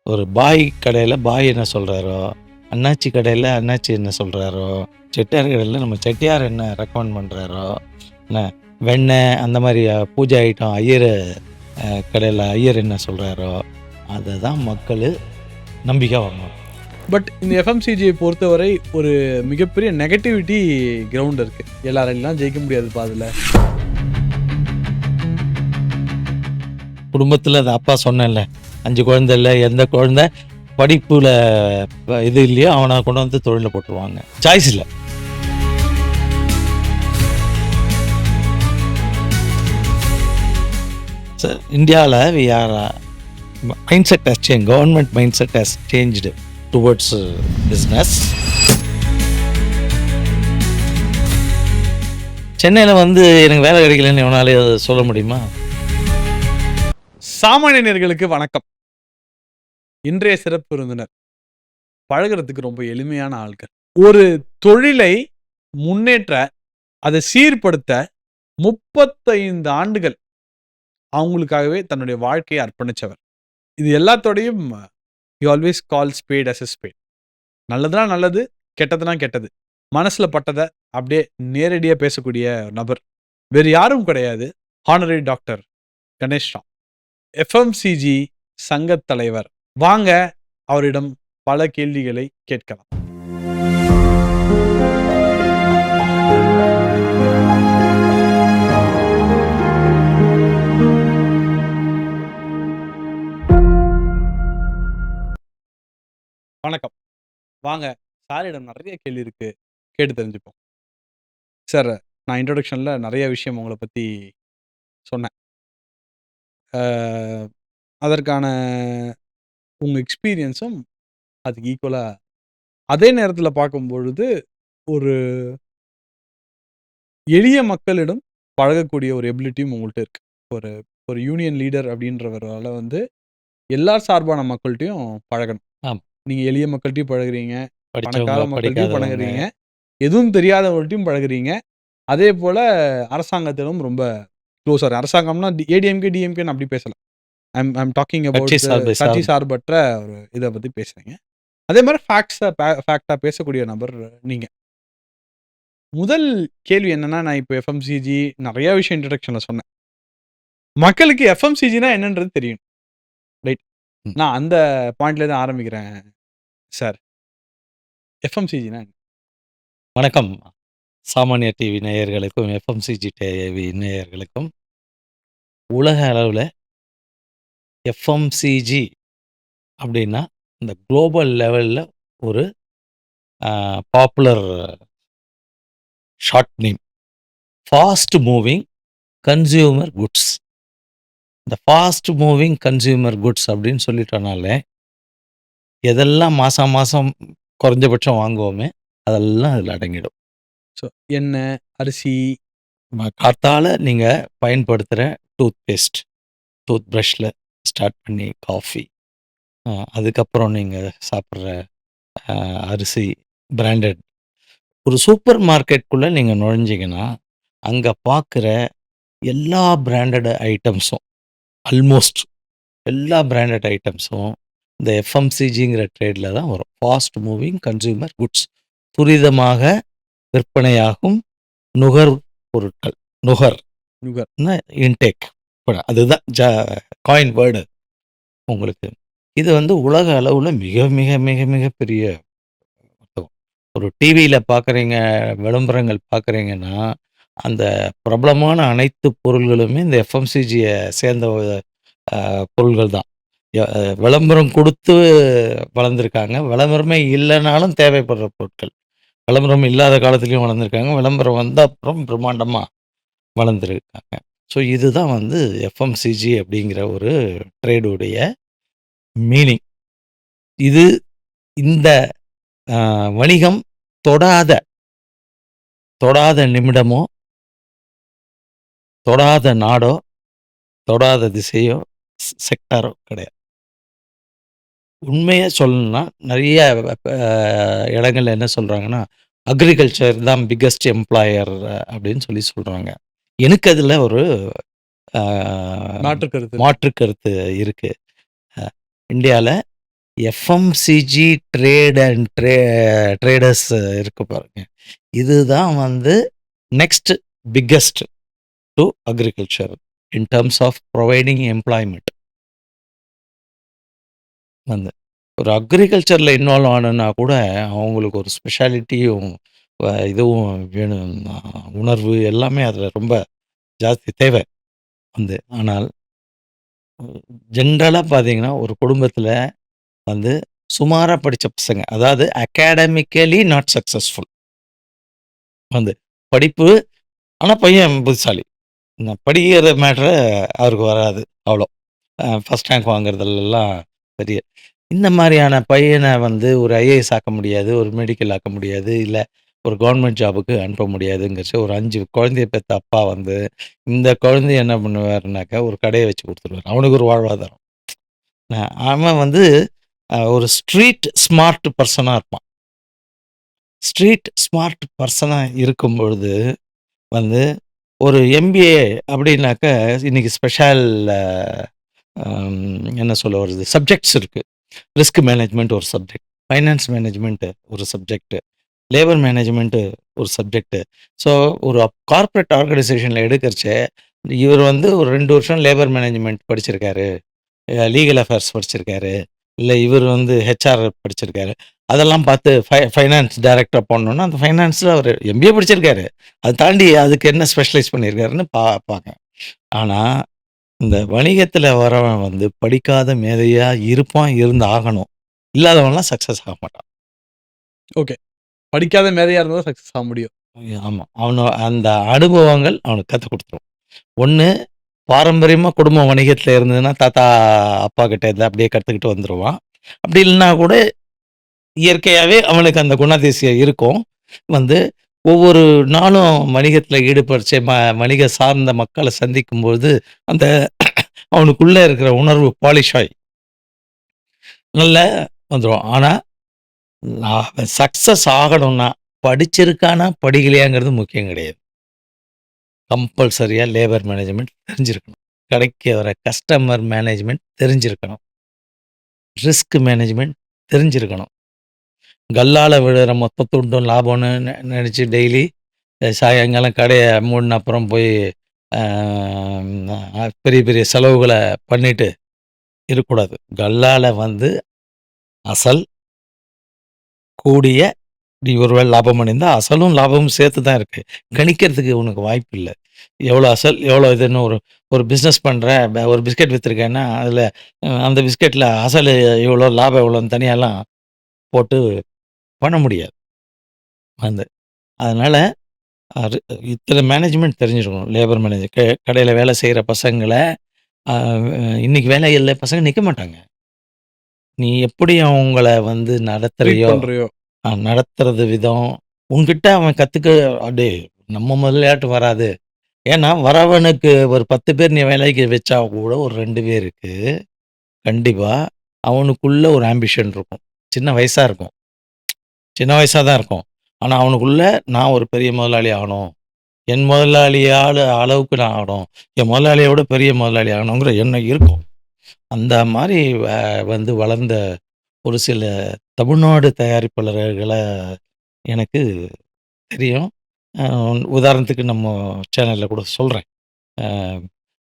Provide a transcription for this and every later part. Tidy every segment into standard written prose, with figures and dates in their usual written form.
ஒரு பாய் கடையில் பாய் என்ன சொல்கிறாரோ, அண்ணாச்சி கடையில் அண்ணாச்சி என்ன சொல்கிறாரோ, செட்டியார் கடையில் நம்ம செட்டியார் என்ன ரெக்கமெண்ட் பண்ணுறாரோ, என்ன வெண்ணெய் அந்த மாதிரி பூஜை ஐட்டம் ஐயர் கடையில் ஐயர் என்ன சொல்கிறாரோ, அதை தான் மக்கள் நம்பிக்கை வாங்குவாங்க. பட் இந்த எஃப்எம்சிஜியை பொறுத்தவரை ஒரு மிகப்பெரிய நெகட்டிவிட்டி கிரவுண்ட் இருக்குது. எல்லாரெல்லாம் ஜெயிக்க முடியாதுப்பா அதில். குடும்பத்தில் அது அப்பா சொன்னேன்ல, 5 குழந்தை இல்லை, எந்த குழந்தை படிப்பில் இது இல்லையோ அவனை கொண்டு வந்து தொழிலில் போட்டுருவாங்க. சாய்ஸ் இல்லை. சார் இந்தியாவில் we are mind set has change. Government mind set has changed towards business. சென்னையில் வந்து எனக்கு வேலை கிடைக்கலன்னு எவனாலே சொல்ல முடியுமா? சாமானியர்களுக்கு வணக்கம். இன்றைய சிறப்பு விருந்தினர் பழகிறதுக்கு ரொம்ப எளிமையான ஆட்கள். ஒரு தொழிலை முன்னேற்ற, அதை சீர்படுத்த 35 ஆண்டுகள் அவங்களுக்காகவே தன்னுடைய வாழ்க்கையை அர்ப்பணிச்சவர். இது எல்லாத்தோடையும் you always call spade as a spade. நல்லதுனா நல்லது, கெட்டதுனா கெட்டது. மனசுல பட்டதை அப்படியே நேரடியாக பேசக்கூடிய நபர் வேறு யாரும் கிடையாது. Honorary doctor Ganesh Ram, FMCG சங்க தலைவர். வாங்க அவரிடம் பல கேள்விகளை கேட்கலாம். வணக்கம். வாங்க, சாரிடம் நிறைய கேள்வி இருக்கு, கேட்டு தெரிஞ்சுப்போம். சார், நான் இன்ட்ரோடக்ஷனில் நிறைய விஷயம் உங்களை பற்றி சொன்னேன். அதற்கான உங்கள் எக்ஸ்பீரியன்ஸும் அதுக்கு ஈக்குவலாக, அதே நேரத்தில் பார்க்கும் பொழுது ஒரு எளிய மக்களிடம் பழகக்கூடிய ஒரு எபிலிட்டியும் உங்கள்கிட்ட இருக்கு. ஒரு ஒரு யூனியன் லீடர் அப்படின்றவரால் வந்து எல்லா சார்பான மக்கள்கிட்டையும் பழகணும். நீங்கள் எளிய மக்கள்கிட்டையும் பழகுறீங்க, பணக்கார மக்கள்கிட்டையும் பழகுறீங்க, எதுவும் தெரியாதவர்கள்ட்டையும் பழகுறீங்க. அதே போல் அரசாங்கத்திலும் ரொம்ப க்ளோஸாக. அரசாங்கம்னா ஏடிஎம்கே டிஎம்கேன்னு அப்படி பேசலாம். ஐம் டாக்கிங் அபவுட் கட்சி சார்பற்ற ஒரு இதை பற்றி பேசுகிறீங்க. அதே மாதிரி ஃபேக்டாக பேசக்கூடிய நபர் நீங்கள். முதல் கேள்வி என்னன்னா, நான் இப்போ எஃப்எம்சிஜி நிறைய விஷயம் இன்ட்ரடக்ஷனில் சொன்னேன். மக்களுக்கு எஃப்எம்சிஜினா என்னன்றது தெரியும், ரைட்? நான் அந்த பாயிண்ட்ல தான் ஆரம்பிக்கிறேன். சார், எஃப்எம்சிஜினா என்ன? வணக்கம் சாமானிய டிவி நேயர்களுக்கும் எஃப்எம்சிஜி டிவி நேயர்களுக்கும். உலக அளவில் எஃப்எம்சிஜி அப்படின்னா இந்த குளோபல் லெவலில் ஒரு popular short name. Fast moving consumer goods. இந்த ஃபாஸ்ட் மூவிங் கன்சியூமர் குட்ஸ் அப்படின்னு சொல்லிட்டோனாலே எதெல்லாம் மாதம் மாதம் குறைஞ்சபட்சம் வாங்குவோமே அதெல்லாம் அதில் அடங்கிடும். ஸோ எண்ணெய், அரிசி, காத்தால் நீங்கள் பயன்படுத்துகிற டூத் பேஸ்ட், டூத் ப்ரஷில் ஸ்டார்ட் பண்ணி காஃபி, அதுக்கப்புறம் நீங்கள் சாப்பிட்ற அரிசி, பிராண்டட். ஒரு சூப்பர் மார்க்கெட்டுக்குள்ளே நீங்கள் நுழைஞ்சிங்கன்னா அங்கே பார்க்குற எல்லா பிராண்டட் ஐட்டம்ஸும், ஆல்மோஸ்ட் எல்லா பிராண்டட் ஐட்டம்ஸும் இந்த எஃப்எம்சிஜிங்கிற ட்ரேடில் தான் வரும். Fast moving consumer goods. துரிதமாக விற்பனையாகும் நுகர் பொருட்கள். நுகர் இன்டேக், அதுதான் காயின் வேர்டு உங்களுக்கு. இது வந்து உலக அளவில் மிக மிக மிக மிக பெரிய. ஒரு டிவியில் பார்க்குறீங்க, விளம்பரங்கள் பார்க்குறீங்கன்னா அந்த பிரபலமான அனைத்து பொருள்களுமே இந்த எஃப்எம்சிஜியை சேர்ந்த பொருள்கள் தான். விளம்பரம் கொடுத்து வளர்ந்துருக்காங்க. விளம்பரமே இல்லைனாலும் தேவைப்படுற பொருட்கள். விளம்பரம் இல்லாத காலத்துலேயும் வளர்ந்துருக்காங்க, விளம்பரம் வந்த அப்புறம் பிரம்மாண்டமாக வளர்ந்துருக்காங்க. ஸோ இதுதான் வந்து எஃப்எம்சிஜி அப்படிங்கிற ஒரு ட்ரேடுடைய மீனிங். இது இந்த வணிகம் தொடாத நிமிடமோ, தொடாத நாடோ, தொடாத திசையோ, செக்டாரோ கிடையாது. உண்மையாக சொல்லணும்னா நிறைய இடங்கள்ல என்ன சொல்கிறாங்கன்னா, அக்ரிகல்ச்சர் தான் பிக்கஸ்ட் எம்ப்ளாயர் அப்படின்னு சொல்கிறாங்க. எனக்கு அதில் ஒரு மாற்று கருத்து இருக்குது. இந்தியாவில் எஃப்எம்சிஜி ட்ரேட் அண்ட் ட்ரேடர்ஸ் இருக்கு பாருங்க. இதுதான் வந்து next biggest to agriculture in terms of providing employment. வந்து ஒரு அக்ரிகல்ச்சரில் இன்வால்வ் ஆனன்னா கூட அவங்களுக்கு ஒரு ஸ்பெஷாலிட்டியும் இதுவும் வேணும், உணர்வு எல்லாமே அதில் ரொம்ப ஜாஸ்தி தேவை. வந்து ஆனால் ஜென்ரலாக பார்த்தீங்கன்னா ஒரு குடும்பத்தில் வந்து சுமாராக படித்த பசங்க, அதாவது அகாடமிக்கலி நாட் சக்ஸஸ்ஃபுல், வந்து படிப்பு ஆனால் பையன் புத்திசாலி, படிக்கிற மேட்ரு அவருக்கு வராது அவ்வளோ, ஃபஸ்ட் ரேங்க் வாங்குறதுலாம் பெரிய, இந்த மாதிரியான பையனை வந்து ஒரு ஐஏஎஸ் ஆக்க முடியாது, ஒரு மெடிக்கல் ஆக்க முடியாது, இல்லை ஒரு கவர்மெண்ட் ஜாபுக்கு அனுப்ப முடியாதுங்கிறச்சு ஒரு 5 குழந்தைய பெற்ற அப்பா வந்து இந்த குழந்தைய என்ன பண்ணுவாருனாக்கா ஒரு கடையை வச்சு கொடுத்துருவார், அவனுக்கு ஒரு வாழ்வாதாரம். அவன் வந்து ஒரு ஸ்ட்ரீட் ஸ்மார்ட் பர்சனாக இருப்பான். ஸ்ட்ரீட் ஸ்மார்ட் பர்சனாக இருக்கும் பொழுது வந்து ஒரு எம்பிஏ அப்படின்னாக்க இன்னைக்கு ஸ்பெஷல் என்ன சொல்ல வருது சப்ஜெக்ட்ஸ் இருக்குது. ரிஸ்க் மேனேஜ்மெண்ட் ஒரு சப்ஜெக்ட், ஃபைனான்ஸ் மேனேஜ்மெண்ட்டு ஒரு சப்ஜெக்ட்டு, லேபர் மேனேஜ்மெண்ட்டு ஒரு சப்ஜெக்ட்டு. ஸோ ஒரு கார்ப்பரேட் ஆர்கனைசேஷனில் எடுக்கிறச்சே இவர் வந்து ஒரு 2 வருஷம் லேபர் மேனேஜ்மெண்ட் படிச்சிருக்காரு, லீகல் அஃபேர்ஸ் படிச்சிருக்காரு, இல்லை இவர் வந்து ஹெச்ஆர் படிச்சிருக்காரு, அதெல்லாம் பார்த்து ஃபைனான்ஸ் டைரக்டர் போடணுன்னா அந்த ஃபைனான்ஸில் அவர் எம்பிஏ படிச்சிருக்காரு, அதை தாண்டி அதுக்கு என்ன ஸ்பெஷலைஸ் பண்ணியிருக்காருன்னு பார்ப்பாங்க. ஆனால் இந்த வணிகத்தில் வரவன் வந்து படிக்காத மேதையாக இருப்பான், இருந்து ஆகணும், இல்லாதவன்லாம் சக்ஸஸ் ஆக மாட்டான். ஓகே, படிக்காத மேதையாக இருந்தால் சக்ஸஸ் ஆக முடியும். ஆமாம், அந்த அனுபவங்கள் அவனுக்கு கற்றுக் கொடுத்துரும். ஒன்று பாரம்பரியமாக குடும்ப வணிகத்தில் இருந்ததுன்னா தாத்தா அப்பா கிட்ட இருந்து அப்படியே கற்றுக்கிட்டு வந்துடுவான். அப்படி இல்லைன்னா கூட இயற்கையாகவே அவனுக்கு அந்த குணாதிசயம் இருக்கும். வந்து ஒவ்வொரு நாளும் வணிகத்தில் ஈடுபடுச்ச வணிக சார்ந்த மக்களை சந்திக்கும்போது அந்த அவனுக்குள்ளே இருக்கிற உணர்வு பாலிஷ் ஆகி நல்ல வந்துடும். ஆனால் அவன் சக்ஸஸ் ஆகணும்னா படிச்சிருக்கானா படிக்கலையாங்கிறது முக்கியம் கிடையாது. கம்பல்சரியாக லேபர் மேனேஜ்மெண்ட் தெரிஞ்சிருக்கணும், கடைக்கு வர கஸ்டமர் மேனேஜ்மெண்ட் தெரிஞ்சிருக்கணும், ரிஸ்க் மேனேஜ்மெண்ட் தெரிஞ்சிருக்கணும். கல்லால் விழுற மொத்த துண்டும் லாபம்னு நினச்சி டெய்லி சாயங்காலம் கடையை மூடின அப்புறம் போய் பெரிய பெரிய செலவுகளை பண்ணிட்டு இருக்கக்கூடாது. கல்லால் வந்து அசல் கூடிய நீ ஒருவேளை லாபம் பண்ணியிருந்தால் அசலும் லாபமும் சேர்த்து தான் இருக்குது, கணிக்கிறதுக்கு உனக்கு வாய்ப்பு இல்லை. எவ்வளோ அசல் எவ்வளோ இதுன்னு ஒரு பிஸ்னஸ் பண்ணுறேன், ஒரு பிஸ்கெட் விற்றுருக்கேன்னா அதில் அந்த பிஸ்கெட்டில் அசல் இவ்வளோ லாபம் எவ்வளோன்னு தனியாலாம் போட்டு பண்ண முடியாது. அதனால் இத்தனை மேனேஜ்மெண்ட் தெரிஞ்சிருக்கணும். லேபர் மேனேஜர் கடையில் வேலை செய்கிற பசங்களை இன்னைக்கு வேலையில் பசங்க நிற்க மாட்டாங்க. நீ எப்படி அவங்கள வந்து நடத்துறியோ நடத்துறது விதம் உன்கிட்ட அவன் கற்றுக்க அப்படியே நம்ம முதலையாட்டு வராது. ஏன்னா வரவனுக்கு ஒரு 10 பேர் நீ வேலைக்கு வச்சா கூட ஒரு 2 பேருக்கு கண்டிப்பாக அவனுக்குள்ள ஒரு ஆம்பிஷன் இருக்கும். சின்ன வயசாக இருக்கும், சின்ன வயசாக தான் இருக்கும். ஆனால் அவனுக்குள்ள நான் ஒரு பெரிய முதலாளி ஆகணும், என் முதலாளியால் அளவுக்கு நான் ஆகணும், என் முதலாளியோட பெரிய முதலாளி ஆகணுங்கிற எண்ணம் இருக்கும். அந்த மாதிரி வந்து வளர்ந்த ஒரு சில தமிழ்நாடு தயாரிப்பாளர்களை எனக்கு தெரியும். உதாரணத்துக்கு நம்ம சேனலில் கூட சொல்கிறேன்.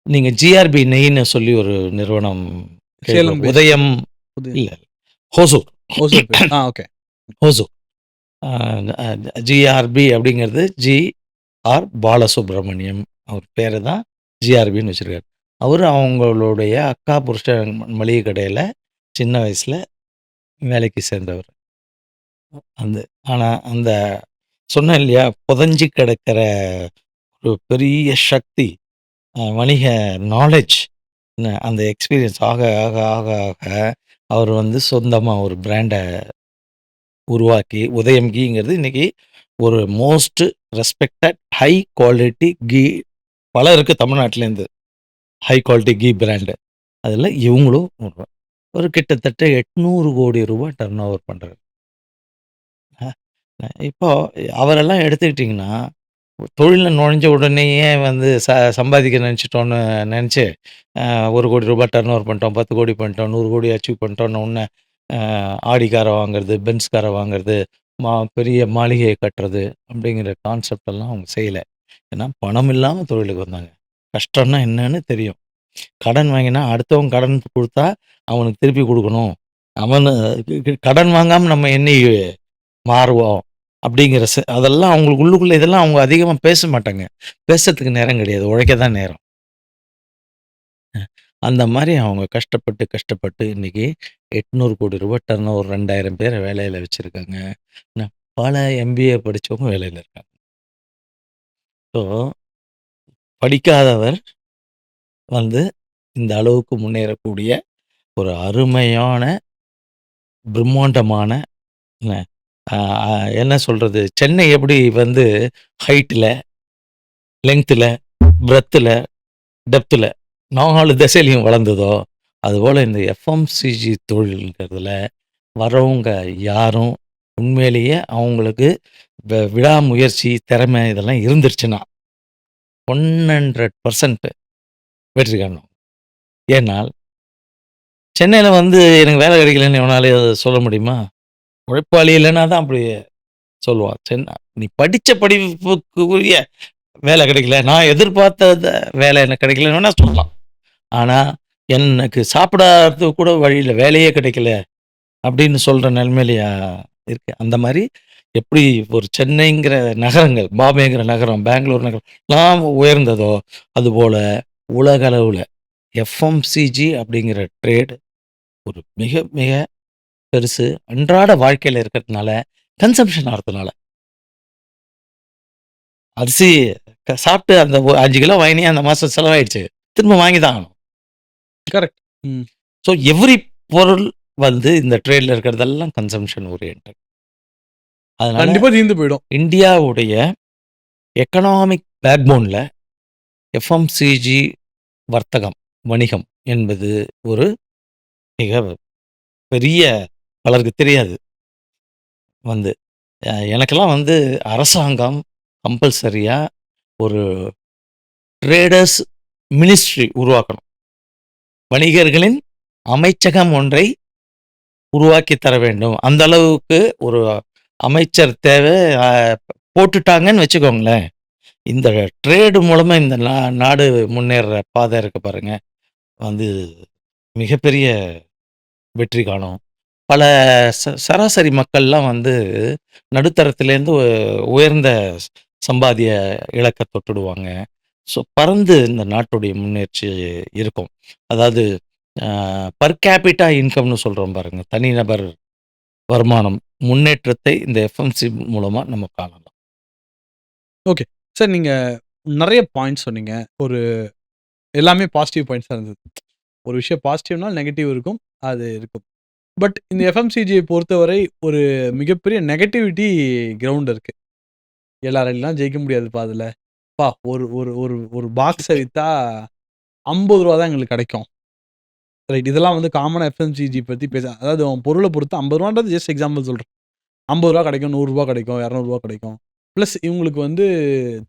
நீங்கள் ஜிஆர்பி நெய்ன்னு சொல்லி ஒரு நிறுவனம், உதயம் இல்லை ஹோசூர், ஓகே ஹோசூர், ஜிஆர்பி அப்படிங்கிறது ஜிஆர் பாலசுப்ரமணியம், அவர் பேரை தான் ஜிஆர்பின்னு வச்சுருக்காரு. அவர் அவங்களுடைய அக்கா புருஷன் மளிகை கடையில் சின்ன வயசில் வேலைக்கு சேர்ந்தவர். ஆனால் அந்த சொன்னேன் இல்லையா, புதஞ்சி கிடக்கிற ஒரு பெரிய சக்தி வணிக நாலேஜ், அந்த எக்ஸ்பீரியன்ஸ் ஆக ஆக ஆக ஆக அவர் வந்து சொந்தமாக ஒரு பிராண்டை உருவாக்கி, உதயம் கீங்கிறது இன்றைக்கி ஒரு மோஸ்ட் ரெஸ்பெக்டட் ஹை குவாலிட்டி கீ பல இருக்குது தமிழ்நாட்டிலேருந்து, ஹை குவாலிட்டி கீ பிராண்டு. அதில் இவங்களும் ஒரு கிட்டத்தட்ட 800 கோடி ரூபாய் டர்ன் ஓவர் பண்ணுறாரு. இப்போ அவரெல்லாம் எடுத்துக்கிட்டிங்கன்னா தொழிலில் நுழைஞ்ச உடனேயே வந்து சம்பாதிக்க நினச்சிட்டோன்னு நினச்சி 1 கோடி ரூபாய் டர்ன் ஓவர் பண்ணிட்டோம், 10 கோடி பண்ணிட்டோம், 100 கோடி அச்சீவ் பண்ணிட்டோன்னு ஒன்று ஆடி காரை வாங்குறது, பென்ஸ் காரை வாங்குறது, பெரிய மாளிகையை கட்டுறது அப்படிங்கிற கான்செப்ட் எல்லாம் அவங்க செய்யல. ஏன்னா பணம் இல்லாம தொழிலுக்கு வந்தாங்க. கஷ்டம்னா என்னன்னு தெரியும். கடன் வாங்கினா அடுத்தவன் கடன் குடுத்தா அவனுக்கு திருப்பி குடுக்கணும். அவனு கடன் வாங்காம நம்ம என்னைக்கு மாறுவோம் அப்படிங்கிற அதெல்லாம் அவங்களுக்கு உள்ளுக்குள்ள இதெல்லாம் அவங்க அதிகமா பேச மாட்டாங்க. பேசுறதுக்கு நேரம் கிடையாது. உழைக்க தான் நேரம். அந்த மாரி அவங்க கஷ்டப்பட்டு, கஷ்டப்பட்டு இன்னைக்கு ரூ. 800,00,00,000 டர்ன் ஓவர் 2000 பேர வேலையில வச்சிருக்காங்க. பல எம்பிஏ படிச்சவங்க வேலையில இருக்காங்க. ஸோ படிக்காதவர் வந்து இந்த அளவுக்கு முன்னேறக்கூடிய ஒரு அருமையான, பிரம்மாண்டமான என்ன அ அ என்ன சொல்றது? சென்னை எப்படி வந்து ஹைட்ல, லெங்த்ல, பிரெத்ல, டெப்த்ல 4 திசையிலயும் வளர்ந்ததோ, அதுபோல இந்த எஃப்எம்சிஜி தொழில்ங்கிறதுல வரவங்க யாரும் உண்மையிலேயே அவங்களுக்கு விடாமுயற்சி, திறமை இதெல்லாம் இருந்துருச்சுன்னா 100% வெற்றி காணும். ஏனால் சென்னையில வந்து எனக்கு வேலை கிடைக்கலன்னு எவனாலயும் சொல்ல முடியுமா? உழைப்பாளி இல்லைன்னா தான் அப்படி சொல்லுவான். நீ படிச்ச படிப்புக்குரிய வேலை கிடைக்கல. நான் எதிர்பார்த்த வேலை எனக்கு கிடைக்கலன்னு வேணா சொல்லலாம். ஆனா, எனக்கு சாப்பிடாததுக்கு கூட வழி இல்ல. வேலையே கிடைக்கல. அப்படின்னு சொல்ற நிலைமையிலயா இருக்கு. அந்த மாரி எப்படி ஒரு சென்னைங்கிற நகரங்கள், பாம்பேங்கிற நகரம், பெங்களூர் நகரம்லாம் உயர்ந்ததோ, அதுபோல உலக அளவுல எஃப்எம்சிஜி அப்படிங்கிற ட்ரேட் ஒரு மிக மிக பெருசு. அன்றாட வாழ்க்கையில இருக்கிறதுனால, கன்சம்ப்ஷன் ஆறதுனால. அரிசி சாப்பிட்டு அந்த 5 கிலோ வாங்கினியே அந்த மாசம் செலவாயிடுச்சு. திரும்ப வாங்கி தான் ஆகணும். கரெக்ட். ம். ஸோ எவ்ரி பொருள் வந்து இந்த ட்ரேட்ல இருக்கிறதெல்லாம் கன்சம்ப்ஷன் ஓரியன்டட். அதனால கண்டிப்பா தீர்ந்து போயிடும். இந்தியாவுடைய எக்கனாமிக் பேக்போன்ல எஃப்எம்சிஜி வர்த்தகம், வணிகம் என்பது ஒரு மிக பெரிய பலருக்கு தெரியாது. வந்து எனக்கெல்லாம் வந்து அரசாங்கம் கம்பல்சரியா ஒரு ட்ரேடர்ஸ் மினிஸ்ட்ரி உருவாக்கணும். வணிகர்களின் அமைச்சகம் ஒன்றை உருவாக்கி தர வேண்டும். அந்த அளவுக்கு ஒரு அமைச்சர் தேவை. போட்டுட்டாங்கன்னு வச்சுக்கோங்களேன். இந்த ட்ரேடு மூலமா இந்த நாடு முன்னேறுற பாதை இருக்கு பாருங்க. வந்து மிகப்பெரிய வெற்றி காணும். பல சராசரி மக்கள்லாம் வந்து நடுத்தரத்திலேருந்து உயர்ந்த சம்பாத்திய இலக்க தொட்டுடுவாங்க. ஸோ பறந்து இந்த நாட்டுடைய முன்னேற்சி இருக்கும். அதாவது பர் கேபிட்டா இன்கம்னு சொல்றோம் பாருங்க. தனிநபர் வருமானம் முன்னேற்றத்தை இந்த எஃப்எம்சி மூலமா நம்ம காணலாம். ஓகே. சார் நீங்க நெறைய பாயிண்ட்ஸ் சொன்னீங்க. ஒரு எல்லாமே பாசிட்டிவ் பாயிண்ட்ஸா இருந்தது. ஒரு விஷயம் பாசிட்டிவ்னா நெகட்டிவ் இருக்கும். அது இருக்கும். பட் இந்த எஃப்எம்சிஜியை பொறுத்தவரை ஒரு மிகப்பெரிய நெகட்டிவிட்டி கிரவுண்ட் இருக்கு. எல்லாராலலாம் ஜெயிக்க முடியாதுப்பா அதுல. ஒரு ஒரு ஒரு ஒரு பாக்ஸ வித்தா ரூ. 50 தான் எங்களுக்கு கிடைக்கும். ரைட். இதெல்லாம் வந்து காமனா எஃப்எம்சிஜி பத்தி அதாவது உன் பொருள பொறுத்து ரூ. 50ன்றது ஜஸ்ட் எக்ஸாம்பிள் சொல்றேன். ரூ. 50 கிடைக்கும், ரூ. 100 கிடைக்கும், ரூ. 200 கிடைக்கும். பிளஸ் இவங்களுக்கு வந்து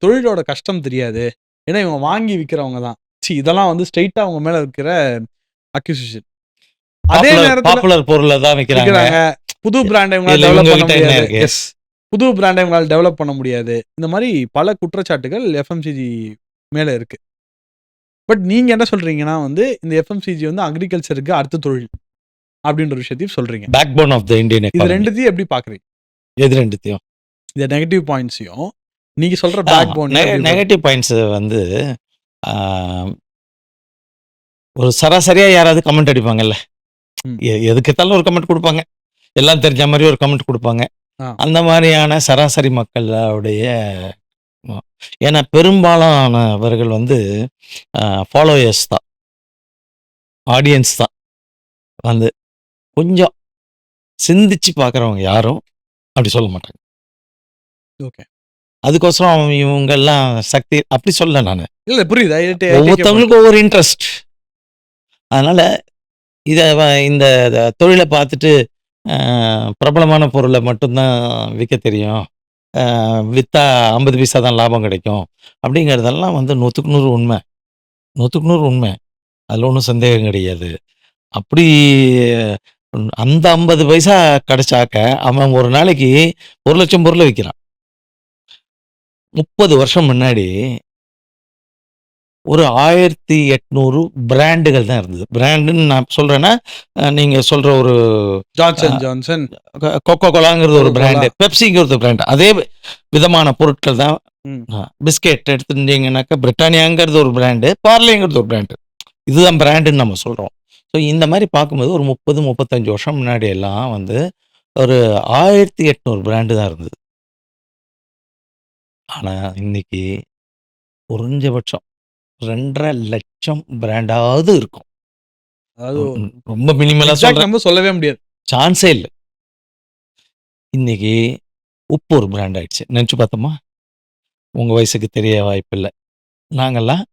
தொழிலோட கஷ்டம் தெரியாது. ஏன்னா இவங்க வாங்கி விக்கிறவங்க தான். இதெல்லாம் வந்து ஸ்ட்ரெய்ட்டா அவங்க மேல இருக்கிற அக்யூசிஷன். அதே நேரத்துல பாப்புலர் பொருள தான் விக்கிறாங்க. புது பிராண்ட இவங்களால டெவலப் பண்ண முடியாது. எஸ். புது பிராண்ட இவங்களால டெவலப் பண்ண முடியாது. இந்த மாரி பல குற்றச்சாட்டுகள் எஃப்எம்சிஜி மேல இருக்கு. பட் நீங்க என்ன சொல்றீங்கன்னா வந்து இந்த எஃப்எம்சிஜி வந்து அக்ரிகல்ச்சருக்கு அடுத்த தொழில் அப்படின்ற விஷயத்தையும் சொல்றீங்க. Backbone of the Indian economy. இது ரெண்டுத்தையும் எப்படி பார்க்குறீங்க? எது ரெண்டுத்தையும்? இந்த நெகட்டிவ் பாயிண்ட்ஸையும் நீங்க சொல்ற பேக் போன் நெகட்டிவ் பாயிண்ட்ஸ் வந்து ஒரு சராசரியா யாராவது கமெண்ட் அடிப்பாங்கல்ல. எதுக்கெடுத்தாலும் ஒரு கமெண்ட் குடுப்பாங்க. எல்லாம் தெரிஞ்ச மாரி ஒரு கமெண்ட் குடுப்பாங்க. அந்த மாரியான சராசரி மக்களுடைய ஏன்னா பெரும்பாலானவர்கள் வந்து ஃபாலோயர்ஸ் தான். ஆடியன்ஸ் தான். வந்து கொஞ்சம் சிந்திச்சு பார்க்குறவங்க யாரும் அப்படி சொல்ல மாட்டாங்க. ஓகே. அதுக்கோசரம் இவங்கெல்லாம் சக்தி அப்படி சொல்லல நானு. இல்ல புரியுது. ஒவ்வொருத்தவங்களுக்கும் ஒவ்வொரு இன்ட்ரெஸ்ட். அதனால இந்த தொழில பார்த்துட்டு பிரபலமான பொருள மட்டும் தான் விக்க தெரியும். வித்தா 50 பைசா தான் லாபம் கிடைக்கும். அப்படிங்கிறதெல்லாம் வந்து 100க்கு 100 உண்மை. 100க்கு 100 உண்மை. அதில ஒண்ணும் சந்தேகம் கிடையாது. அப்படி அந்த 50 பைசா கிடைச்சாக்க, அவன் ஒரு நாளைக்கு 1,00,000 பொருள விக்கிறான். 30 வருஷம் முன்னாடி ஒரு 1800 பிராண்டுகள் தான் இருந்தது. பிராண்டுன்னு நான் சொல்றேன்னா, நீங்க சொல்ற ஒரு ஜான்சன் ஜான்சன், கொக்கோ கோலாங்கிறது ஒரு Coca-Cola. பிராண்டு, பெப்சிங்கிறது பிராண்ட். அதே விதமான பொருட்கள் தான். ம். பிஸ்கெட் எடுத்துட்டீங்கன்னாக்கா, பிரிட்டானியாங்கிறது ஒரு பிராண்டு, பார்லேங்கிறது ஒரு பிராண்டு. இதுதான் பிராண்டுன்னு நம்ம சொல்றோம். ஸோ இந்த மாரி பார்க்கும்போது ஒரு 30, 35 வருஷம் முன்னாடி எல்லாம் வந்து ஒரு 1800 பிராண்டு தான் இருந்தது. ஆனா இன்னைக்கு குறைஞ்சபட்சம் 2,50,000 பிராண்டாவது இருக்கும். அதாவது ரொம்ப மினிமலா எக்ஸாக்ட் சொல்றேன். நம்பர் சொல்லவே முடியாது. சான்ஸே இல்ல. இன்னைக்கு உப்பு ஒரு பிராண்ட் ஆயிடுச்சு. நெனச்சு பார்த்தோமா? உங்க வயசுக்கு தெரிய வாய்ப்பில்ல. நாங்கலாம்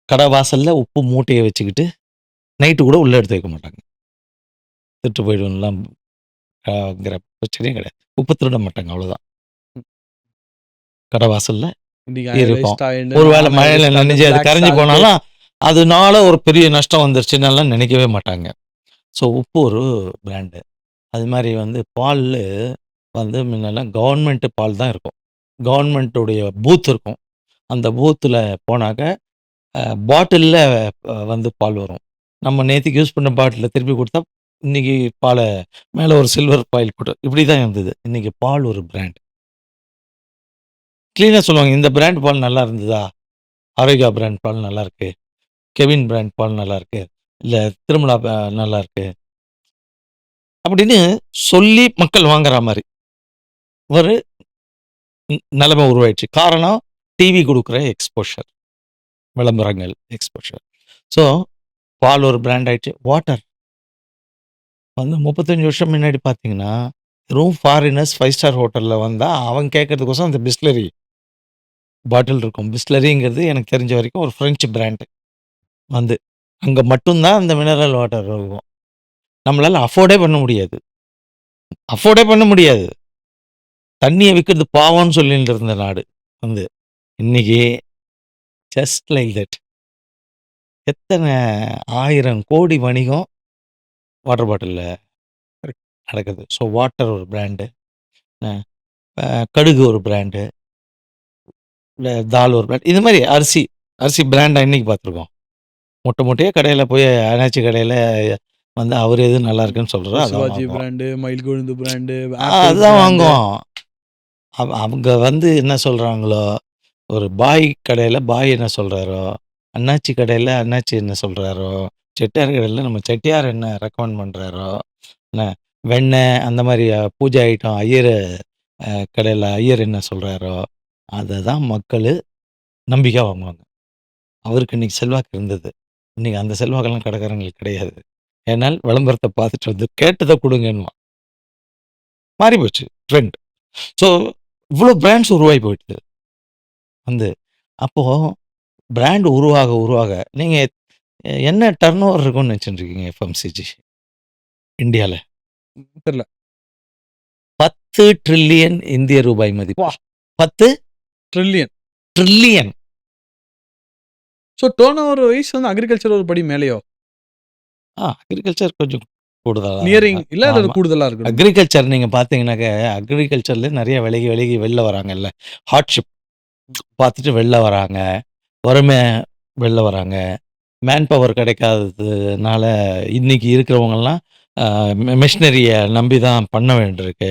கடை வாசல்ல உப்பு மூட்டைய வச்சுக்கிட்டு, நைட்டு கூட உள்ள எடுத்து வைக்க மாட்டாங்க. திருட்டு போயிடும்லாம் ங்கிற பிரச்சனையே கிடையாது. உப்பு திருட மாட்டாங்க அவ்வளோதான். கடை வாசல்ல இன்னைக்கு இருக்கும். ஐஸ் டாயின்னு, ஒருவேளை நான் மழையில ஐஸ் நனைஞ்சு அது பிளாக் கரைஞ்சு சால்ட். போனாலும், அதனால ஒரு பெரிய நஷ்டம் வந்துருச்சுன்னெல்லாம் நினைக்கவே மாட்டாங்க. ஸோ உப்பு ஒரு பிராண்டு. அது மாரி வந்து பால்லு வந்து முன்னெல்லாம் கவர்மெண்ட் பால் தான் இருக்கும். கவர்மெண்ட்டுடைய பூத் இருக்கும். அந்த பூத்துல போனாக்க, பாட்டில்ல வந்து பால் வரும். நம்ம நேத்திக்கு யூஸ் பண்ண பாட்டில திருப்பி குடுத்தா, இன்னைக்கு பால மேல ஒரு சில்வர் ஃபாயில் போட்டு இப்படி தான் இருந்தது. இன்னைக்கு பால் ஒரு பிராண்ட். கிளீனா சொல்லுவாங்க, இந்த பிராண்ட் பால் நல்லா இருந்ததா? ஆரோக்கியா பிராண்ட் பால் நல்லாருக்கு. கெவின் பிராண்ட் பால் நல்லாருக்கு. இல்ல திருமலா நல்லாருக்கு. அப்படின்னு சொல்லி மக்கள் வாங்குற மாரி ஒரு நிலைமை உருவாயிடுச்சு. காரணம் டிவி குடுக்குற எக்ஸ்போஷர். விளம்பரங்கள், எக்ஸ்போஷர். ஸோ பால் ஒரு பிராண்ட் ஆயிடுச்சு. வாட்டர் வந்து 35 வருஷம் முன்னாடி பார்த்தீங்கன்னா, வெறும் ஃபாரினர்ஸ் 5 ஸ்டார் ஹோட்டல்ல வந்தா, அவன் கேட்கறதுக்கோசரம் அந்த பிஸ்லரி பாட்டில் இருக்கும். பிஸ்லரிங்கிறது எனக்கு தெரிஞ்ச வரைக்கும் ஒரு பிரெஞ்சு பிராண்ட். வந்து அங்க மட்டும் தான் அந்த மினரல் வாட்டர் இருக்கும். நம்மளால அஃபோர்டே பண்ண முடியாது. அஃபோர்டே பண்ண முடியாது. தண்ணிய விக்கிறது பாவம்ன்னு சொல்லிட்டு இருந்த நாடு வந்து. இன்னைக்கு ஜஸ்ட் லைக் தட். எத்தன 1000 கோடி வணிகம் வாட்டர் பாட்டில்ல நடக்குது. ஸோ வாட்டர் ஒரு பிராண்டு. அ கடுகு ஒரு பிராண்டு. தால் ஒரு பிராண்ட். இது மாரி அரிசி. அரிசி பிராண்டா என்னைக்கு பார்த்துருக்கோம்? மூட்டையா கடையில போய் அண்ணாச்சி கடையில வந்து அவரு எது நல்லா இருக்குன்னு சொல்றாரோ அதான் சிவாஜி வாங்குவோம். பிராண்டு, மயில் கொழுந்து பிராண்டு, ஆப்பிள் அதுதான் பிராண்டு. வாங்குவோம். அவங்க வந்து என்ன சொல்றாங்களோ, ஒரு பாய் கடையில பாய் என்ன சொல்றாரோ, அண்ணாச்சி கடையில அண்ணாச்சி என்ன சொல்றாரோ, செட்டியார் கடையில நம்ம செட்டியார் என்ன ரெக்கமெண்ட் பண்றாரோ, என்ன வெண்ணெய் அந்த மாரி பூஜை ஐட்டம் ஐயரு கடையில ஐயர் என்ன சொல்றாரோ, அத தான் மக்களு நம்பிக்கையா வாங்குவாங்க. அவருக்கு இன்னைக்கு செல்வாக்கு இருந்தது. இன்னைக்கு அந்த செல்வாக்கெல்லாம் கடைக்காரங்களுக்கு கிடையாது. ஏனால் விளம்பரத்த பார்த்துட்டு வந்து கேட்டத குடுங்கன்னுவான். மாறி போச்சு ட்ரெண்ட். ஸோ இவ்ளோ பிராண்ட்ஸ் உருவாகி போயிடுது. வந்து அப்போ பிராண்ட் உருவாக நீங்க என்ன டர்ன் ஓவர் இருக்கும்னு நெனச்சுட்டு இருக்கீங்க எஃப்எம்சிஜி இந்தியால? தெரியல. 10 ட்ரில்லியன் இந்திய ரூபாய் மதிப்பு. வா! 10 trillion. Trillion. So turnover wise வந்து அக்ரிகல்ச்சர் ஒரு படி மேலேயோ? அக்ரிகல்ச்சர் கொஞ்சம் கூடுதலா நியரிங் இல்ல அது ஆமா. கூடுதலா இருக்கணும். அக்ரிகல்ச்சர் நீங்க பார்த்தீங்கன்னாக்க, அக்ரிகல்ச்சர்ல நெறைய விலகி வெளில வராங்கல்ல. ஹார்ட்ஷிப் பார்த்துட்டு வெளில வராங்க. வறுமை வெளில வராங்க. மேன் பவர் கிடைக்காததுனால இன்னைக்கு இருக்கிறவங்கலாம் மெஷினரிய நம்பி தான் பண்ண வேண்டியிருக்கு.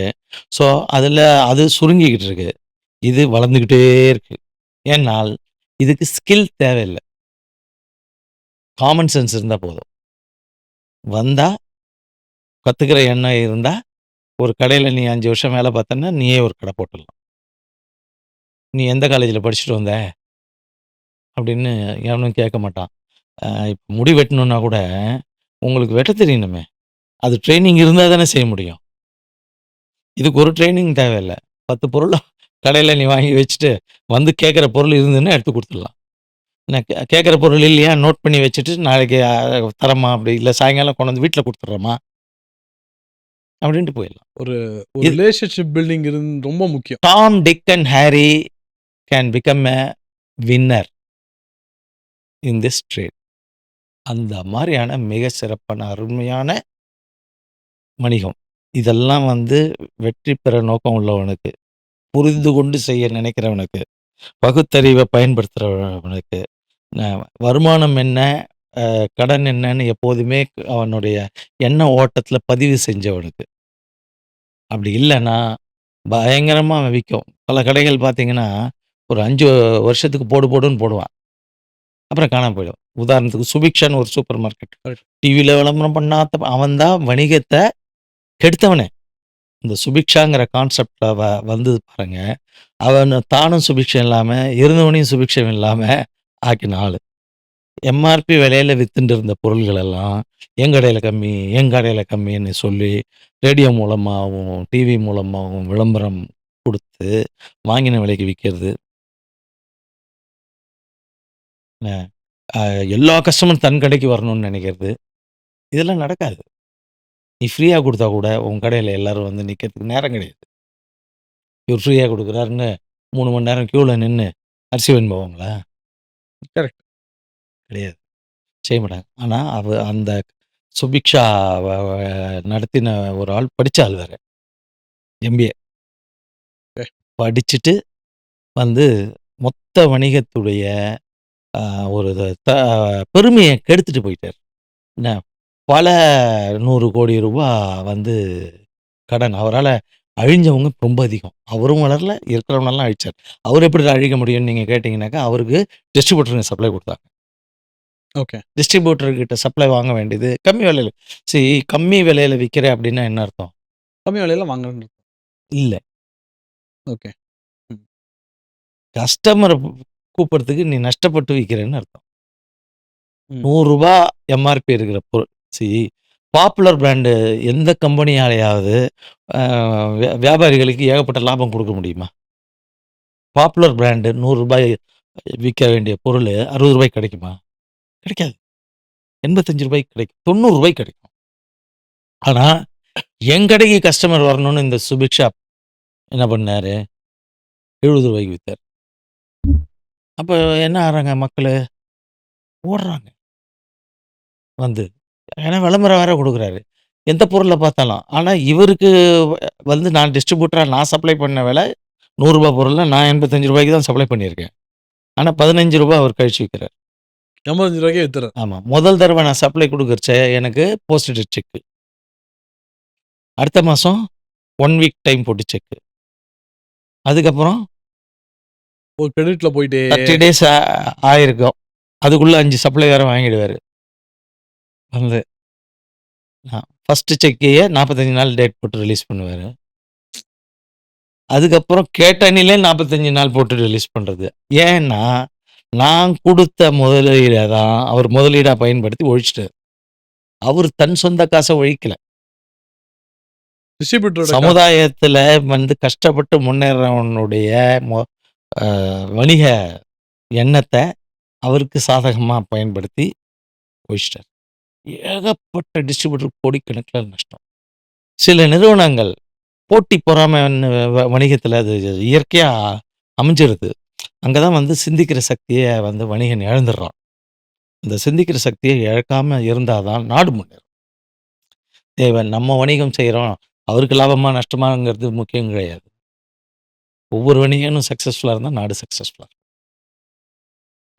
ஸோ அதில அது சுருங்கிக்கிட்டு இருக்கு. இது வளர்ந்துக்கிட்டே இருக்கு. ஏனால் இதுக்கு ஸ்கில் தேவையில்ல. காமன் சென்ஸ் இருந்தா போதும். வந்தா கத்துக்கிற எண்ணம் இருந்தா, ஒரு கடையில நீ 5 வருஷம் வேலை பார்த்தன்னா, நீயே ஒரு கடை போட்டுடலாம். "நீ எந்த காலேஜ்ல படிச்சுட்டு வந்த?" அப்படின்னு எவனும் கேட்க மாட்டான். இப்ப முடி வெட்டணும்னா கூட, உங்களுக்கு வெட்டத் தெரியணுமே! அது ட்ரெய்னிங் இருந்தா தானே செய்ய முடியும். இதுக்கு ஒரு ட்ரெய்னிங் தேவையில்ல. 10 பொருள கடையில நீ வாங்கி வச்சுட்டு, வந்து கேட்கிற பொருள் இருந்ததுன்னா எடுத்து குடுத்துடலாம். என்ன கேட்கிற பொருள் இல்லையா? நோட் பண்ணி வச்சுட்டு, நாளைக்கு தரேம்மா அப்படி இல்ல சாயங்காலம் கொண்டு வந்து வீட்ல குடுத்துடுறேம்மா. அப்படின்ட்டு போயிடலாம். ஒரு இது ரிலேஷன்ஷிப் பில்டிங் ரொம்ப முக்கியம். Tom, Dick and Harry can become a winner in this trade. அந்த மாரியான மிக சிறப்பான, அருமையான வணிகம். இதெல்லாம் வந்து வெற்றி பெற நோக்கம் உள்ளவனுக்கு, புரிந்து கொண்டு செய்ய நினைக்கிறவனுக்கு, பகுத்தறிவை பயன்படுத்துறவனுக்கு, ந வருமானம் என்ன, கடன் என்னன்னு எப்போதுமே அவனுடைய எண்ண ஓட்டத்துல பதிவு செஞ்சவனுக்கு. அப்படி இல்லன்னா, பயங்கரமா அவன் விக்கும். பல கடைகள் பார்த்தீங்கன்னா, ஒரு 5 வருஷத்துக்கு போடு போடுன்னு போடுவான். அப்புறம் காணாம போயிடும். உதாரணத்துக்கு சுபிக்ஷான்னு ஒரு சூப்பர் மார்க்கெட். கரெக்ட். டிவில விளம்பரம் பண்ணாத அவன் தான் வணிகத்த கெடுத்தவனே. இந்த சுபிக்ஷாங்கிற கான்செப்ட்ல வந்தது பாருங்க. அவன் தானும் சுபிக்ஷம் இல்லாம, இருந்தவனையும் சுபிக்ஷம் இல்லாம ஆக்கின ஆளு. எம்ஆர்பி விலையில வித்துட்டு இருந்த பொருள்கள் எல்லாம், என் கடையில கம்மி, என் கடையில கம்மின்னு சொல்லி, ரேடியோ மூலமாவும், டிவி மூலமாவும் விளம்பரம் குடுத்து, வாங்கின விலைக்கு விக்கிறது. என்ன, எல்லா கஸ்டமரும் தன் கடைக்கு வரணும்னு நெனைக்கிறது. இதெல்லாம் நடக்காது. நீ ஃப்ரீயா குடுத்தா கூட, உன் கடையில எல்லாரும் வந்து நிக்கிறதுக்கு நேரம் கிடையாது. இவர் ஃப்ரீயா குடுக்குறாருன்னு 3 மணி நேரம் கியூல நின்னு அரிசி வாங்கின்னு போவாங்களா? கரெக்ட். கிடையாது. செய்ய மாட்டாங்க. ஆனா, அந்த சுபிக்ஷா வ வ நடத்தின ஒரு ஆள் படிச்ச ஆள் வேற. எம்பிஏ. ஓகே. படிச்சுட்டு வந்து மொத்த வணிகத்துடைய அ ஒரு பெருமைய கெடுத்துட்டு போயிட்டாரு. என்ன, பல 100,00,00,000 வந்து கடன். அவரால அழிஞ்சவங்க ரொம்ப அதிகம். அவரும் வளரல, இருக்கிறவனெல்லாம் அழிச்சாரு. அவரு எப்படி அழிக்க முடியும்னு நீங்க கேட்டீங்கன்னாக்கா, அவருக்கு டிஸ்ட்ரிபியூட்டருங்க சப்ளை குடுத்தாங்க. ஓகே. டிஸ்ட்ரிபியூட்டர் கிட்ட சப்ளை வாங்க வேண்டியது கம்மி விலையில. கம்மி விலையில விக்கிறேன் அப்படின்னா என்ன அர்த்தம்? கம்மி விலையில வாங்குறேன்னு. இல்ல. ஓகே. ம். கஸ்டமர கூப்பிடுறதுக்கு நீ நஷ்டப்பட்டு விக்கிறேன்னு அர்த்தம். ம். ரூ. 100 எம்ஆர்பி இருக்கிற பொருள். பாப்புலர் பிராண்டு எந்த கம்பெனியாலயாவது அ வியாபாரிகளுக்கு ஏகப்பட்ட லாபம் குடுக்க முடியுமா? பாப்புலர் பிராண்டு ரூ. 100 விக்க வேண்டிய பொருளு ரூ. 60 கிடைக்குமா? கிடைக்காது. ரூ. 85 கிடைக்கும். ரூ. 90 கிடைக்கும். ஆனா, என் கடைக்கு கஸ்டமர் வரணும்னு இந்த சுபிக்ஷா என்ன பண்ணாரு? ரூ. 70 வித்தாரு. அப்ப என்ன ஆகுறாங்க மக்களு? ஓடுறாங்க வந்து. ஏன்னா விளம்பரம் வேற குடுக்குறாரு. எந்த பொருள பார்த்தாலும். ஆனா இவருக்கு வந்து நான் டிஸ்ட்ரிபியூட்டரா நான் சப்ளை பண்ண விலை ரூ. 100 பொருள்னா நான் ரூ. 85 தான் சப்ளை பண்ணியிருக்கேன். ஆனா ரூ. 15 அவர் கழிச்சு விக்கிறார். ரூ. 85 வித்துறாரு. ஆமா. முதல் தடவ நான் சப்ளை குடுக்கறச்ச எனக்கு போஸ்டட் செக். அடுத்த மாசம் 1 வீக் டைம் போட்டு செக். அதுக்கப்புறம் ஒரு கிரெடிட்ல போயிட்டே 30 டேஸ் ஆயிருக்கும். அதுக்குள்ள 5 சப்ளை வேற வாங்கிடுவாரு. வந்து ஃபர்ஸ்ட் செக்கையே 45 நாள் டேட் போட்டு ரிலீஸ் பண்ணுவாரு. அதுக்கப்புறம் கேட்டனிலே 45 நாள் போட்டு ரிலீஸ் பண்றது. ஏன்னா, நான் குடுத்த முதலீட தான் அவர் முதலீடா பயன்படுத்தி ஒழிச்சுட்டாரு. அவரு தன் சொந்த காச ஒழிக்கல. டிஸ்ட்ரிபியூட்டரோட சமுதாயத்துல வந்து கஷ்டப்பட்டு முன்னேறவனுடைய மொ அ வணிக எண்ணத்த அவருக்கு சாதகமா பயன்படுத்தி ஒழிச்சுட்டாரு. ஏகப்பட்ட டிஸ்ட்ரிபியூட்டர் கோடிக்கணக்குல நஷ்டம். சில நிறுவனங்கள் போட்டி பொறாமை வணிகத்துல அது இயற்கையா அமைஞ்சிருது. அங்க தான் வந்து சிந்திக்கிற சக்திய வந்து வணிகன் இழந்துடுறான். இந்த சிந்திக்கிற சக்திய இழக்காம இருந்தா தான் நாடு முன்னேறும். நம்ம வணிகம் செய்றோம். அவருக்கு லாபமா, நஷ்டமாங்கிறது முக்கியம் கிடையாது. ஒவ்வொரு வணிகனும் சக்சஸ்ஃபுல்லா இருந்தா நாடு சக்சஸ்ஃபுல்லா இருக்கும்.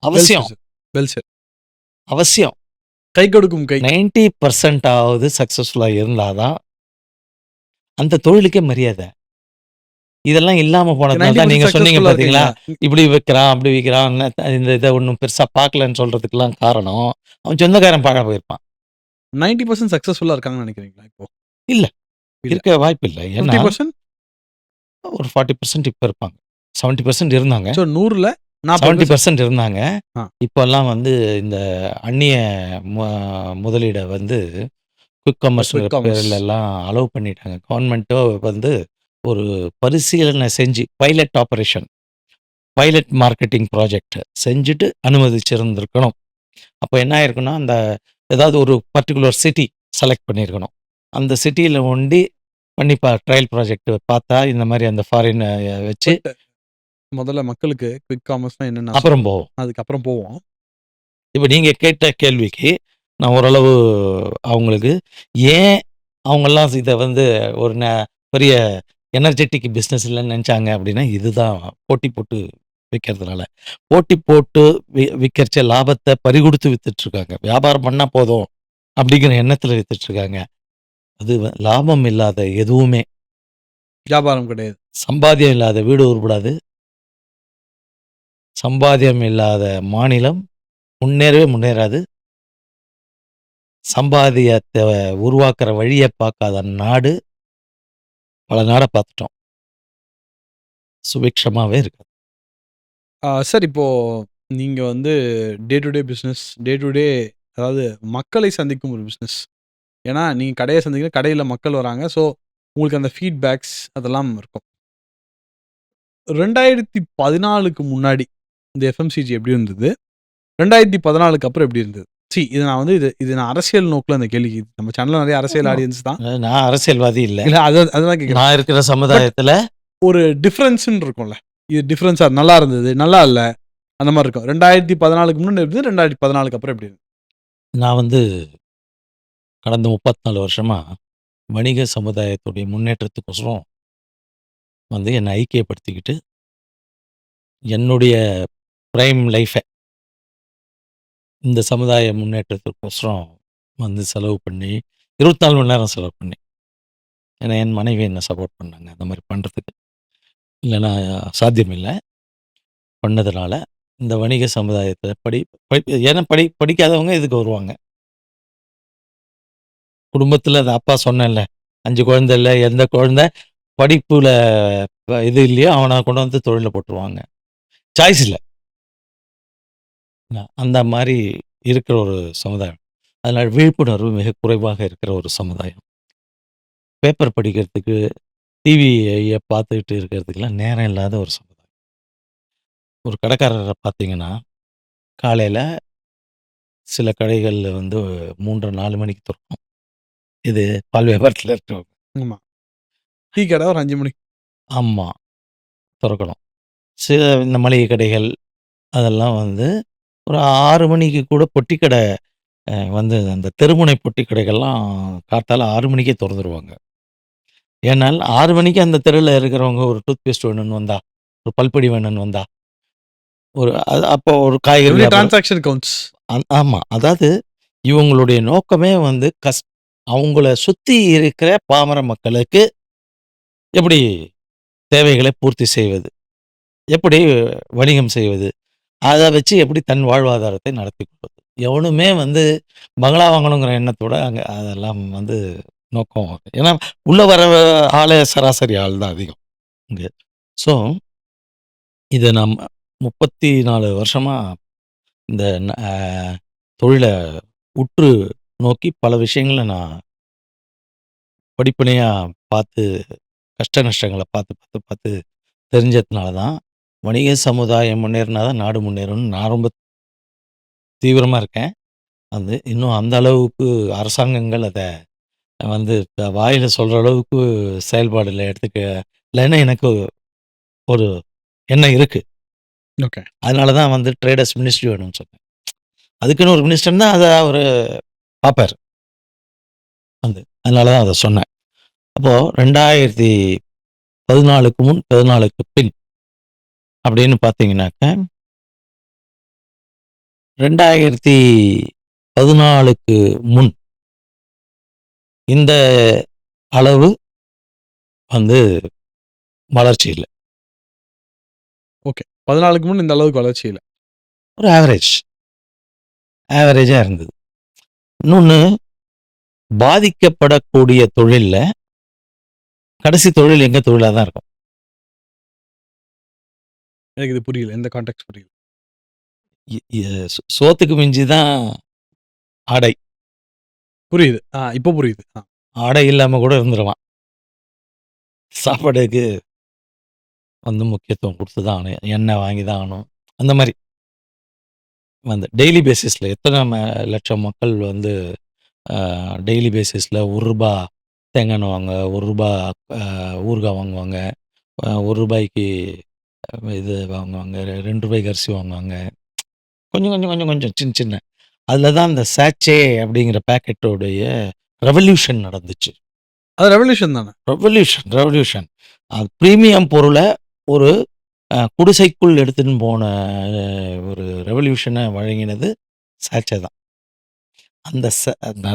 அவசியம். Well set. அவசியம். கை கொடுக்கும் கை. 90% ஆவது சக்சஸ்ஃபுல்லா இருந்தா தான் அந்த தொழிலுக்கே மரியாதை. இதெல்லாம் இல்லாம போனதுனால தான் நீங்க சொன்னீங்க பார்த்தீங்களா? இப்படி விக்கிறான், அப்படி விக்கிறான். இந்த இத ஒண்ணும் பெருசா பார்க்கலன்னு சொல்றதுக்கெல்லாம் காரணம், அவன் சொந்தக்காரன் பாழா போயிருப்பான். 90% சக்சஸ்ஃபுல்லா இருக்காங்கன்னு நினைக்கிறீங்களா இப்போ? இல்ல. இருக்க வாய்ப்பில்ல. ஏன்னா 50% ஒரு 40% இப்ப இருப்பாங்க. 70% இருந்தாங்க. சோ 100ல 70% இருந்தாங்க. ஆ. இப்பல்லாம் வந்து இந்த அந்நிய முதலீட வந்து குயிக் காமர்ஸ்ங்கிற பேர்ல எல்லாம் அலோவ் பண்ணிட்டாங்க. கவர்மெண்ட்டோ வந்து ஒரு பரிசீலனை செஞ்சு pilot operation, pilot marketing project செஞ்சுட்டு அனுமதிச்சிருந்திருக்கணும். அப்ப என்ன ஆயிருக்குன்னா, அந்த ஏதாவது ஒரு பர்ட்டிகுலர் சிட்டி செலக்ட் பண்ணியிருக்கணும். அந்த சிட்டியில ஒண்டி பண்ணி ட்ரையல் ப்ராஜெக்ட் பார்த்தா, இந்த மாரி அந்த ஃபாரின் வச்சு முதல்ல மக்களுக்கு குயிக் காமர்ஸ்னா என்னன்னு அப்புறம் போவோம். அதுக்கப்புறம் போவோம். இப்ப நீங்க கேட்ட கேள்விக்கு நான் ஓரளவு அவங்களுக்கு ஏன் அவங்கலாம் இத வந்து ஒரு பெரிய எனர்ஜெட்டிக் பிசினஸ் இல்லன்னு நெனச்சாங்க அப்படின்னா, இதுதான் போட்டி போட்டு விக்கிறதுனால. போட்டி போட்டு விக்கிறச்ச லாபத்த பறிகுடுத்து வித்துட்டுருக்காங்க. வியாபாரம் பண்ணா போதும் அப்படிங்கிற எண்ணத்துல வித்துட்டுருக்காங்க. அது லாபம் இல்லாத எதுவுமே, வியாபாரம் கிடையாது. சம்பாத்தியம் இல்லாத வீடு உருப்படாது. சம்பாத்தியம் இல்லாத மாநிலம் முன்னேறவே முன்னேறாது. சம்பாத்தியத்த உருவாக்குற வழிய பார்க்காத நாடு, பல நாட பார்த்துட்டோம். சுபிக்ஷமாவே இருக்காது. சார் இப்போ நீங்க வந்து day to day business, day to day அதாவது மக்களை சந்திக்கும் ஒரு பிசினஸ். ஏன்னா, நீங்க கடைய சந்திக்கிற கடையில மக்கள் வராங்க. ஸோ, உங்களுக்கு அந்த ஃபீட்பேக்ஸ் அதெல்லாம் இருக்கும். 2014க்கு முன்னாடி இந்த எஃப்எம்சிஜி எப்படி இருந்தது? 2014க்கு அப்புறம் எப்படி இருந்தது? இது நான் வந்து இது நான் அரசியல் நோக்குல அந்த கேள்வி நம்ம சேனல்ல நெறைய அரசியல் ஆடியன்ஸ் தான். நான் அரசியல் இல்ல. இல்ல அதுதான் கேட்கிறேன். நான் இருக்கிற சமுதாயத்துல ஒரு டிஃபரன்ஸ்ன்னு இருக்கும்ல. இது டிஃபரன்ஸா நல்லா இருந்தது, நல்லா இல்ல. அந்த மாரி இருக்கும். 2014க்கு முன்னாடி எப்படி இருந்தது? 2014க்கு அப்புறம் எப்படி இருந்தது? நான் வந்து கடந்த 34 வருஷமா வணிக சமுதாயத்துடைய முன்னேற்றத்துக்கோசரம் வந்து என்ன ஐக்கியப்படுத்திக்கிட்டு, என்னுடைய பிரைம் லைஃப இந்த சமுதாய முன்னேற்றத்துக்கோசரம் வந்து செலவு பண்ணி, 24 மணி நேரம் செலவு பண்ணேன். ஏன்னா, என் மனைவி என்ன சப்போர்ட் பண்ணாங்க. அந்த மாரி பண்றதுக்கு. இல்லன்னா சாத்தியம் இல்ல. பண்ணதுனால, இந்த வணிக சமுதாயத்தில ஏன்னா படிக்காதவங்க இதுக்கு வருவாங்க. குடும்பத்தில அந்த அப்பா சொன்னேன்ல, 5 குழந்தை இல்ல, எந்த குழந்தை படிப்புல இது இல்லையோ, அவன கொண்டு வந்து தொழில்ல போட்டுருவாங்க. சாய்ஸ் இல்ல. அந்த மாரி இருக்கிற ஒரு சமுதாயம். அதனால விழிப்புணர்வு மிக குறைவாக இருக்கிற ஒரு சமுதாயம். பேப்பர் படிக்கிறதுக்கு, டிவிய பார்த்துக்கிட்டு இருக்கிறதுக்கெல்லாம் நேரம் இல்லாத ஒரு சமுதாயம். ஒரு கடைக்காரர பார்த்தீங்கன்னா, காலையில சில கடைகள்ல வந்து 3:30, 4 மணிக்கு தொறக்கும். இது பால் வியாபாரத்தில இருக்கிறவங்க. ஆமா. டீ கடை ஒரு 5 மணிக்கு. ஆமா. தொறக்கணும். சில இந்த மளிகை கடைகள், அதெல்லாம் வந்து ஒரு 6 மணிக்கு கூட பொட்டி கடை வந்து அந்த தெருமுனை பொட்டி கடைகள்லாம் காத்தால 6 மணிக்கே தொறந்துருவாங்க. ஏனால் 6 மணிக்கு அந்த தெருவுல இருக்கிறவங்க ஒரு டூத் பேஸ்ட் வேணும்னு வந்தா, ஒரு பல்பொடி வேணும்னு வந்தா, ஒரு அப்போ ஒரு காய்கறி எவ்ரி வியாபாரம் டிரான்சாக்ஷன் கவுண்ட்ஸ். ஆமா. அதாவது இவங்களுடைய நோக்கமே வந்து அவங்கள சுத்தி இருக்கிற பாமர மக்களுக்கு எப்படி தேவைகளை பூர்த்தி செய்வது? எப்படி வணிகம் செய்வது? அத வச்சு எப்படி தன் வாழ்வாதாரத்தை நடத்திக் கொள்வது? எவனுமே வந்து பங்களா வாங்கணுங்கிற எண்ணத்தோட அங்க அதெல்லாம் வந்து நோக்கம். ஏன்னா, உள்ள வர ஆளே சராசரி ஆள் தான் அதிகம் இங்க. ஸோ, இத நம்ம 34 வருஷமா இந்த அ தொழில உற்று நோக்கி பல விஷயங்கள நான் படிப்பனையா பார்த்து, கஷ்ட நஷ்டங்கள பார்த்து, பார்த்து, பார்த்து தெரிஞ்சதுனால தான், வணிக சமுதாயம் முன்னேறினா தான் நாடு முன்னேறும்னு நான் ரொம்ப தீவிரமா இருக்கேன். அது இன்னும் அந்த அளவுக்கு அரசாங்கங்கள் அத வந்து வாயில சொல்ற அளவுக்கு செயல்பாடுல இல்லன்னு எனக்கு ஒரு எண்ணம் இருக்கு. ஓகே. அதனால தான் வந்து ட்ரேடர்ஸ் மினிஸ்ட்ரி வேணும்னு சொன்னேன். அதுக்குன்னு ஒரு மினிஸ்டர் தான் அத அவரு பார்ப்பாரு. அதனால தான் அத சொன்னேன். அப்போ 2014க்கு முன், 14க்கு பின் அப்படின்னு பார்த்தீங்கன்னாக்க, 2014க்கு முன் இந்த அளவு வந்து வளர்ச்சி இல்ல. ஓகே. 14க்கு முன் இந்த அளவுக்கு வளர்ச்சி இல்ல. ஒரு ஆவரேஜா இருந்தது. இன்னொன்னு பாதிக்கப்படக்கூடிய தொழில்ல, கடைசி தொழில் எங்க தொழிலா தான் இருக்கும். எனக்கு இது புரியல. எந்த கான்டெக்ஸ்ட் புரியல. இ இ சோத்துக்கு மிஞ்சி தான் ஆடை. புரியுது. இப்போ புரியுது. ஆடை இல்லாம கூட இருந்துருவான். சாப்பாடுக்கு வந்து முக்கியத்துவம் குடுத்து தான் ஆகணும். எண்ணெய் வாங்கி தான் ஆகணும். அந்த மாரி. வந்து டெய்லி பேசிஸ்ல எத்தன லட்சம் மக்கள் வந்து டெய்லி பேசிஸ்ல ரூ. 1 தேங்காய் எண்ணெய் வாங்க, ரூ. 1 ஊறுகாய் வாங்குவாங்க. ரூ. 1க்கு இது வாங்குவாங்க. ரூ. 2க்கு அரிசி வாங்குவாங்க. கொஞ்சம், கொஞ்சம், கொஞ்சம், கொஞ்சம் சின்ன, சின்ன. அதில தான் அந்த சாச்சே அப்படிங்கிற பாக்கெட்டோடைய ரெவல்யூஷன் நடந்துச்சு. அது ரெவல்யூஷன் தானே. ரெவல்யூஷன். அது பிரீமியம் பொருள ஒரு குடிசைக்குள் எடுத்துன்னு போன ஒரு ரெவல்யூஷன வழங்கினது சாச்சே தான். அந்த ந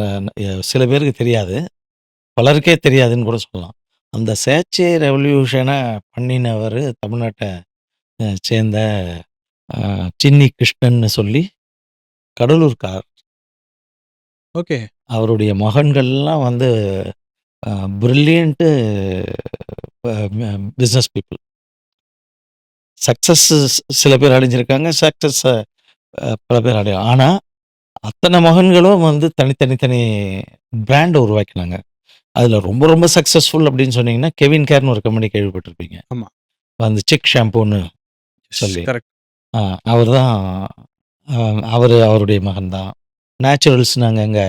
சில பேருக்கு தெரியாது. பலருக்கே தெரியாதுன்னு கூட சொல்லலாம். அந்த சேச்சே ரெவல்யூஷன பண்ணினவரு தமிழ்நாட்ட சேர்ந்த சின்னி கிருஷ்ணன்னு சொல்லி கடலூர்கார். ஓகே. அவருடைய மகன்கள்லாம் வந்து பிரில்லியன்ட்டு பிசினஸ் பீப்பிள். சக்சஸ் சில பேர் அடைஞ்சிருக்காங்க. சக்சஸ் பல பேர் ஆனா, அத்தனை மகன்களும் வந்து தனி பிராண்ட் உருவாக்கினாங்க. அதுல ரொம்ப ரொம்ப சக்சஸ்ஃபுல் அப்படின்னு சொன்னீங்கன்னா, கெவின் கேர்ன்னு ஒரு கம்பெனி கேள்விப்பட்டிருப்பீங்க. ஆமா. அந்த செக் ஷாம்பூன்னு சொல்லி. கரெக்ட். அவர் தான் அவருடைய மகன் தான். நேச்சுரல்ஸ் நாங்க அங்க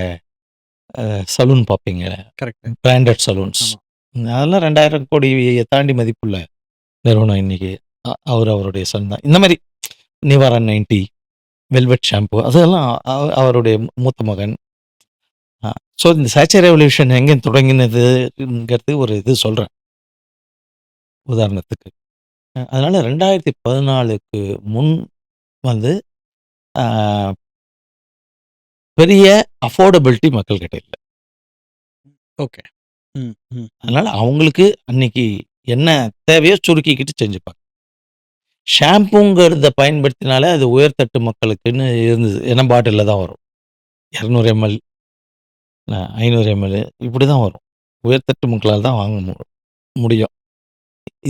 சலூன் பார்ப்பீங்க. கரெக்ட். Branded salons. ஆமா. அதெல்லாம் 2000 கோடிய தாண்டி மதிப்புள்ள நிறுவனம் இன்னைக்கு. அவருடைய சன் தான். இந்த மாரி நிவாரன் 90, வெல்வெட் ஷாம்பு அதெல்லாம் அவருடைய மூத்த மகன். ஸோ இந்த சாச்சே ரெவல்யூஷன் எங்கே தொடங்கினதுங்கிறது ஒரு இது சொல்றேன். உதாரணத்துக்கு. அதனால 2014க்கு முன் வந்து அ பெரிய அஃபோர்டபிலிட்டி மக்கள்கிட்ட இல்ல. ஓகே. ம், ம். அதனால அவங்களுக்கு அன்னைக்கு என்ன தேவையோ சுருக்கிக்கிட்டு செஞ்சுப்பாங்க. ஷாம்பூங்கிறத பயன்படுத்தினாலே அது உயர்தட்டு மக்களுக்குன்னு இருந்தது. ஏன்னா பாட்டில்ல தான் வரும். 200 எம்எல், 500 எம்எல் இப்படி தான் வரும். உயர்தட்டு மக்களால் தான் வாங்க முடியும்.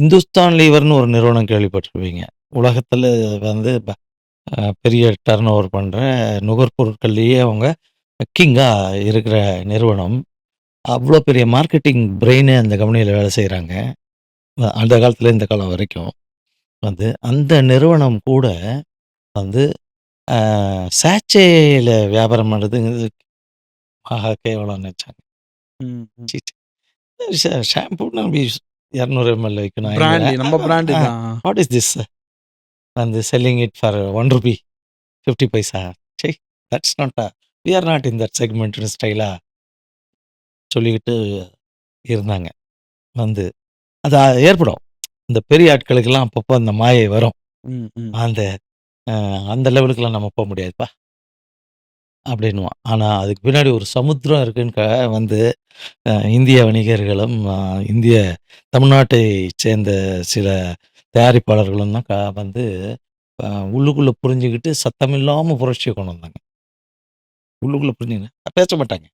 இந்துஸ்தான் லீவர்னு ஒரு நிறுவனம் கேள்விப்பட்டிருப்பீங்க. உலகத்துல வந்து பெரிய டர்ன் ஓவர் பண்ற நுகர்பொருட்கள்லயே அவங்க கிங்கா இருக்கிற நிறுவனம். அவ்வளோ பெரிய மார்க்கெட்டிங் பிரெயினு அந்த கம்பெனியில வேலை செய்றாங்க. அந்த காலத்துல இந்த காலம் வரைக்கும். வந்து அந்த நிறுவனம் கூட வந்து அ சாச்சேல வியாபாரம் பண்றதுங்கிறது ஆஹா கேவலம்னு நெனச்சாங்க. ம், ம். ச்சீ! ஷாம்பூன்னா 200 எம்எல் வைக்கணும். பிராண்ட் நம்ம பிராண்ட் ஆ தான். What is this? வந்து செல்லிங் இட் ஃபார் ₹1 50 பைசா. ச்சீ! That's not we are not in that செக்மெண்ட்ன்னு ஸ்டைலா சொல்லிக்கிட்டு இருந்தாங்க. வந்து அது ஏற்படும். இந்த பெரிய ஆட்களுக்கெல்லாம் அப்பப்போ அந்த மாயை வரும். ம், ம். அந்த அந்த லெவலுக்குலாம் நம்ம போ முடியாதுப்பா அப்படின்னுவான். ஆனா அதுக்கு பின்னாடி ஒரு சமுத்திரம் இருக்குன்னு வந்து இந்திய வணிகர்களும், இந்திய தமிழ்நாட்டை சேர்ந்த சில தயாரிப்பாளர்களும் தான் வந்து அ உள்ளுக்குள்ள புரிஞ்சுகிட்டு சத்தமில்லாம புரட்சிய கொண்டு வந்தாங்க. உள்ளுக்குள்ள புரிஞ்சுக்கின்னு பேச மாட்டாங்க.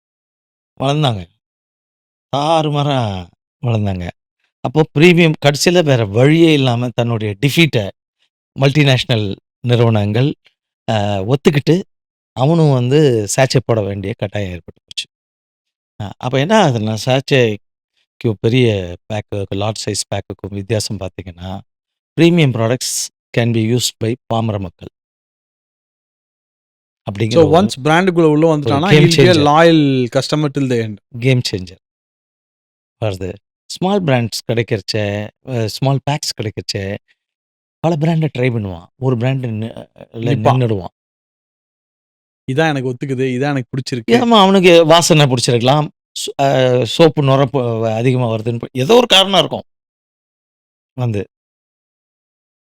வளர்ந்தாங்க. தாறுமாறா வளர்ந்தாங்க. அப்போ பிரீமியம் கடைசியில வேற வழியே இல்லாம தன்னுடைய டிஃபீட்ட மல்டிநேஷனல் நிறுவனங்கள் ஒத்துக்கிட்டு, அவனும் வந்து சாட்சே போட வேண்டிய கட்டாயம் ஏற்பட்டு போச்சு. அப்ப என்ன ஆகுதுன்னா, சாட்சேக்கு பெரிய பேக்கு, லார்ஜ் சைஸ் பேக்குக்கும் வித்தியாசம் பார்த்தீங்கன்னா, premium products can be used by பாமர மக்கள். ஸோ அப்படிங்கிற ஒன்ஸ் பிராண்டுக்குள்ள உள்ள வந்துட்டானா, game will be a changer. Loyal customer till the end. Game changer வருது. ஸ்மால் பிராண்ட்ஸ் கிடைக்கிறச்ச, ஸ்மால் பேக்ஸ் கிடைக்கிறச்ச, பல பிராண்ட ட்ரை பண்ணுவான். ஒரு பிராண்ட் நிப்பான். நின்னுடுவான். இதான் எனக்கு ஒத்துக்குது. இதான் எனக்கு பிடிச்சிருக்கு. ஆமா, அவனுக்கு வாசனை பிடிச்சிருக்கலாம். சோப்பு நுரை அதிகமா வருதுன்னு ஏதோ ஒரு காரணம் இருக்கும். வந்து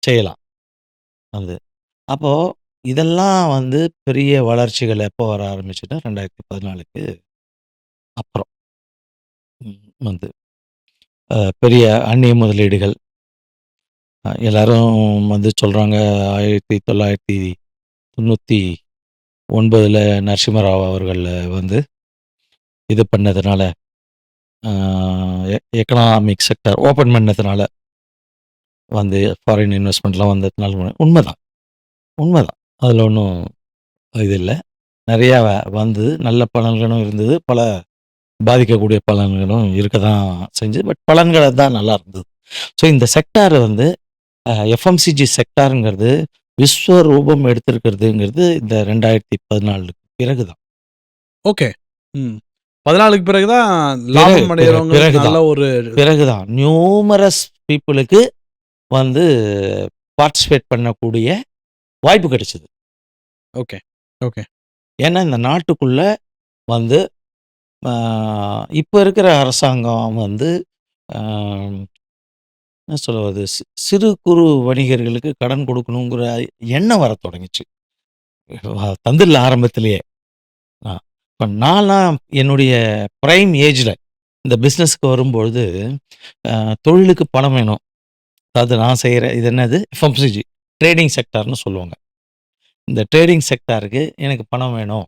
செய்யலாம். வந்து அப்போ இதெல்லாம் வந்து பெரிய வளர்ச்சிகள் எப்போ வர ஆரம்பிச்சுன்னா 2014க்கு அப்புறம். வந்து பெரிய அந்நிய முதலீடுகள். எல்லாரும் வந்து சொல்றாங்க 1999ல நரசிம்மராவ் அவர்கள் வந்து இது பண்ணதுனால, எக்கனாமிக் செக்டார் ஓப்பன் பண்ணதுனால வந்து ஃபாரின் இன்வெஸ்ட்மெண்ட்லாம் வந்ததுனால உண்மதான், உண்மதான். அதில ஒண்ணும் இது இல்ல. நெறையா வந்தது. நல்ல பலன்களும் இருந்தது. பல பாதிக்கக்கூடிய பலன்களும் இருக்க தான் செஞ்சது. பட் பலன்கள் தான் நல்லா இருந்தது. ஸோ இந்த செக்டார் வந்து எஃப்எம்சிஜி செக்டார்ங்கிறது விஸ்வரூபம் எடுத்திருக்கிறதுங்கிறது இந்த 2014க்கு பிறகு தான். ஓகே. 14க்கு பிறகு தான் லாபம் அடையறவங்களுக்கு நல்ல ஒரு பிறகு தான் நியூமரஸ் பீப்பிளுக்கு வந்து பார்ட்டிசிபேட் பண்ணக்கூடிய வாய்ப்பு கிடைச்சது. Okay, okay. ஏன்னா இந்த நாட்டுக்குள்ள வந்து ஆ இப்ப இருக்கிற அரசாங்கம் வந்து ஆ என்ன சொல்வது? சிறு, குறு வணிகர்களுக்கு கடன் குடுக்கணுங்கிற எண்ணம் வரத் தொடங்குச்சு. தந்துடல ஆரம்பத்திலேயே. ஆ இப்ப நான்லாம் என்னுடைய பிரைம் ஏஜ்ல இந்த பிசினஸ்க்கு வரும்பொழுது, அ தொழிலுக்கு பணம் வேணும். அதாவது நான் செய்ற இது என்னது? எஃப்எம்சிஜி ட்ரேடிங் செக்டார்ன்னு சொல்லுவாங்க. இந்த ட்ரேடிங் செக்டாருக்கு எனக்கு பணம் வேணும்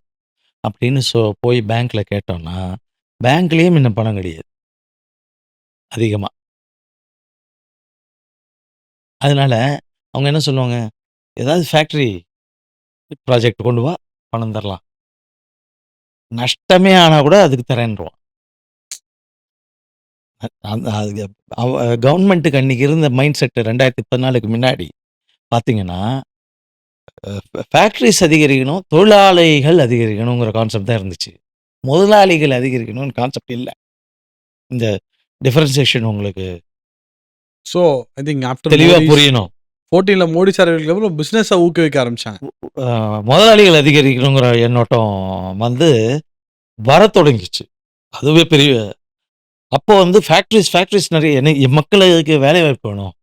அப்படின்னு போய் பேங்க்ல கேட்டோம்னா, பேங்க்லயே முன்ன பணம் கிடையாது அதிகமா. அதனால அவங்க என்ன சொல்லுவாங்க, "ஏதாவது ஃபேக்டரி ப்ராஜெக்ட் கொண்டு வா, பணம் தரலாம். நஷ்டமே ஆனா கூட அதுக்கு தரேன்ருவான்." அந்த அது கவர்மெண்ட்டுக்கு அன்னைக்கு இருந்த மைண்ட் செட் 2014க்கு முன்னாடி பார்த்தீங்கன்னா, ஃபேக்டரிஸ் அதிகரிக்கணும், தொழிலாளிகள் அதிகரிக்கணுங்கிற கான்செப்ட் தான் இருந்துச்சு. முதலாளிகள் அதிகரிக்கணும்னு கான்செப்ட் இல்ல. இந்த டிஃபரன்சியேஷன் உங்களுக்கு ஸோ ஐ திங்க் ஆஃப்டர் தெளிவா மோடிஸ் புரியணும். 14ல மோடி சார் அப்புறம் பிசினஸ ஊக்குவிக்க ஆரம்பிச்சாங்க. அ முதலாளிகள் அதிகரிக்கணுங்கிற எண்ணோட்டம் வந்து வரத் தொடங்கிச்சு. அதுவே பெரிய அப்போ வந்து ஃபேக்டரிஸ் நெறைய என் மக்களுக்கு வேலைவாய்ப்பு வேணும்.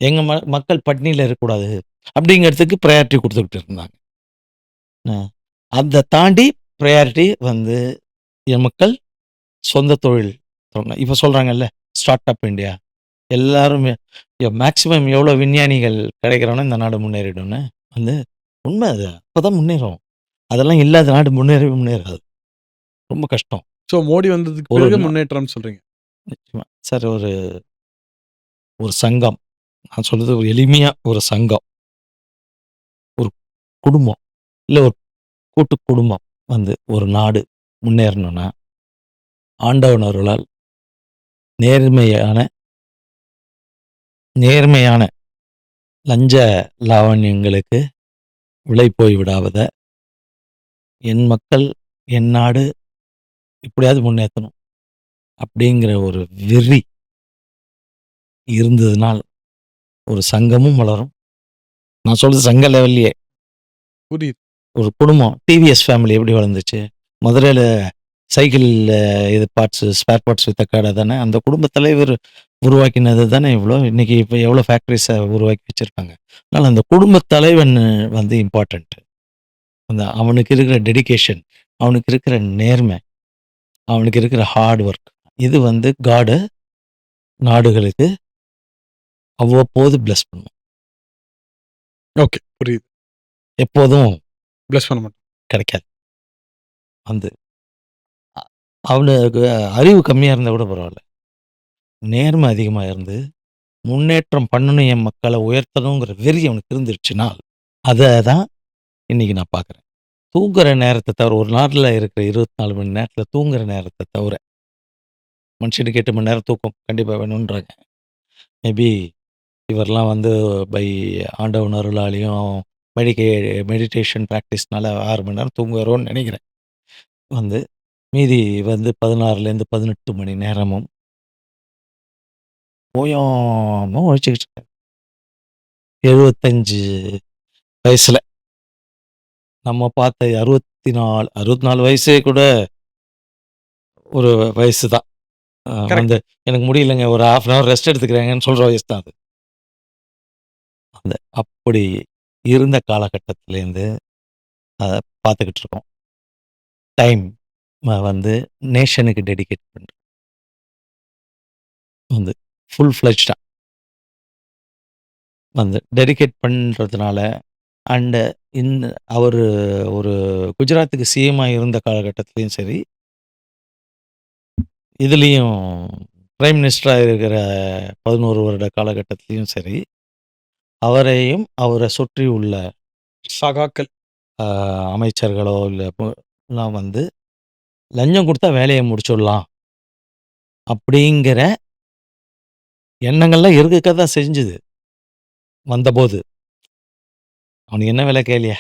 எங்க மக்கள் பட்டினியில இருக்கக்கூடாது. அப்படிங்கிறதுக்கு ப்ரையாரிட்டி குடுத்துக்கிட்டு இருந்தாங்க. அ அத தாண்டி ப்ரையாரிட்டி வந்து என் மக்கள் சொந்த தொழில் இப்ப சொல்றாங்கல்ல, ஸ்டார்ட் அப் இண்டியா. எல்லாருமே மேக்ஸிமம் எவ்வளோ விஞ்ஞானிகள் கிடைக்கிறானோ இந்த நாடு முன்னேறிடும்னு. வந்து உண்ம அது. அப்பதான் முன்னேறும். அதெல்லாம் இல்லாத நாடு முன்னேறவே முன்னேறாது. ரொம்ப கஷ்டம். ஸோ மோடி வந்ததுக்கு ஒரு பிறகு முன்னேற்றம்னு சொல்றீங்க. நிச்சயமா. சார் ஒரு ஒரு சங்கம். நான் சொல்றது ஒரு எளிமையா ஒரு சங்கம். ஒரு குடும்பம். இல்ல ஒரு கூட்டு குடும்பம் வந்து ஒரு நாடு முன்னேறணும்னா, ஆண்டவன் அருளால் நேர்மையான நேர்மையான லஞ்ச லாவண்யங்களுக்கு விலை போய் விடாத என் மக்கள், என் நாடு எப்படியாவது முன்னேத்தணும். அப்படிங்கிற ஒரு வெறி இருந்ததுனால் ஒரு சங்கமும் வளரும். நான் சொல்றது சங்க லெவல்லயே. புரியுது. ஒரு குடும்பம் டிவிஎஸ் ஃபேமிலி எப்படி வளர்ந்துச்சு? மதுரையில சைக்கிள் இது ஸ்பேர் பார்ட்ஸ் வித்த கடை தானே. அந்த குடும்பத் தலைவர் உருவாக்கினது தானே இவ்வளோ. இன்னைக்கு இப்ப எவ்வளோ ஃபேக்டரிஸ உருவாக்கி வச்சிருக்காங்க. அதனால அந்த குடும்பத் தலைவன் வந்து இம்பார்ட்டன்ட். அவனுக்கு இருக்கிற டெடிகேஷன், அவனுக்கு இருக்கிற நேர்மை, அவனுக்கு இருக்கிற ஹார்ட் ஒர்க். இது வந்து நாடுகளுக்கு அவ்வப்போது பிளெஸ் பண்ணும். ஓகே. புரியுது. எப்போதும் பிளஸ் பண்ண மாட்டோம். கிடைக்காது. வந்து அ அவனுக்கு அறிவு கம்மியா இருந்தா கூட பரவால்ல. நேர்மை அதிகமா இருந்து, முன்னேற்றம் பண்ணணும் என் மக்கள உயர்த்தணுங்கிற வெறி அவனுக்கு இருந்துருச்சுனால், அத தான் இன்னைக்கு நான் பார்க்குறேன். தூங்குற நேரத்த தவிர ஒரு நாட்ல இருக்கிற 24 மணி நேரத்தில தூங்குற நேரத்த தவிர, மனுஷனுக்கு 8 மணி நேரம் தூக்கம் கண்டிப்பா வேணுன்றாங்க. மேபி இவர்லாம் வந்து பை ஆண்டவன் அருளாலயும், மெடிகே மெடிடேஷன் பிராக்டிஸ்னால 6 மணி நேரம் தூங்குவாரோன்னு நெனைக்கிறேன். வந்து மீதி வந்து 16லேருந்து 18 மணி நேரமும் ஓயாம உழைச்சுக்கிட்டு இருக்காரு. 75 வயசுல. நம்ம பார்த்த 64 வயசே கூட ஒரு வயசு தான். கரெக்ட். வந்து எனக்கு முடியலங்க ஒரு 1/2 அன் ஹவர் ரெஸ்ட் எடுத்துக்கிறேங்கன்னு சொல்ற வயசு தான் அது. அப்படி இருந்த காலகட்டத்திலேருந்து அத பார்த்துக்கிட்டு இருக்கோம். டைம் வந்து நேஷனுக்கு டெடிகேட் பண்றேன். வந்து ஃபுல் ஃப்ளெட்ஜ்டா வந்து டெடிகேட் பண்றதுனால அண்ட் இந்த அவரு ஒரு குஜராத்துக்கு சிஎம்மா இருந்த காலகட்டத்திலயும் சரி, இதுலயும் பிரைம் மினிஸ்டரா இருக்கிற 11 வருட காலகட்டத்திலயும் சரி, அவரையும் அவர சுற்றி உள்ள சகாக்கள். அ அமைச்சர்களோ இல்ல லாம் வந்து லஞ்சம் குடுத்தா வேலைய முடிச்சுடலாம். அப்படிங்கிற எண்ணங்கள்லாம் இருக்கக்க தான் செஞ்சுது. வந்தபோது. "அவனுக்கு என்ன வேல கேளியா?"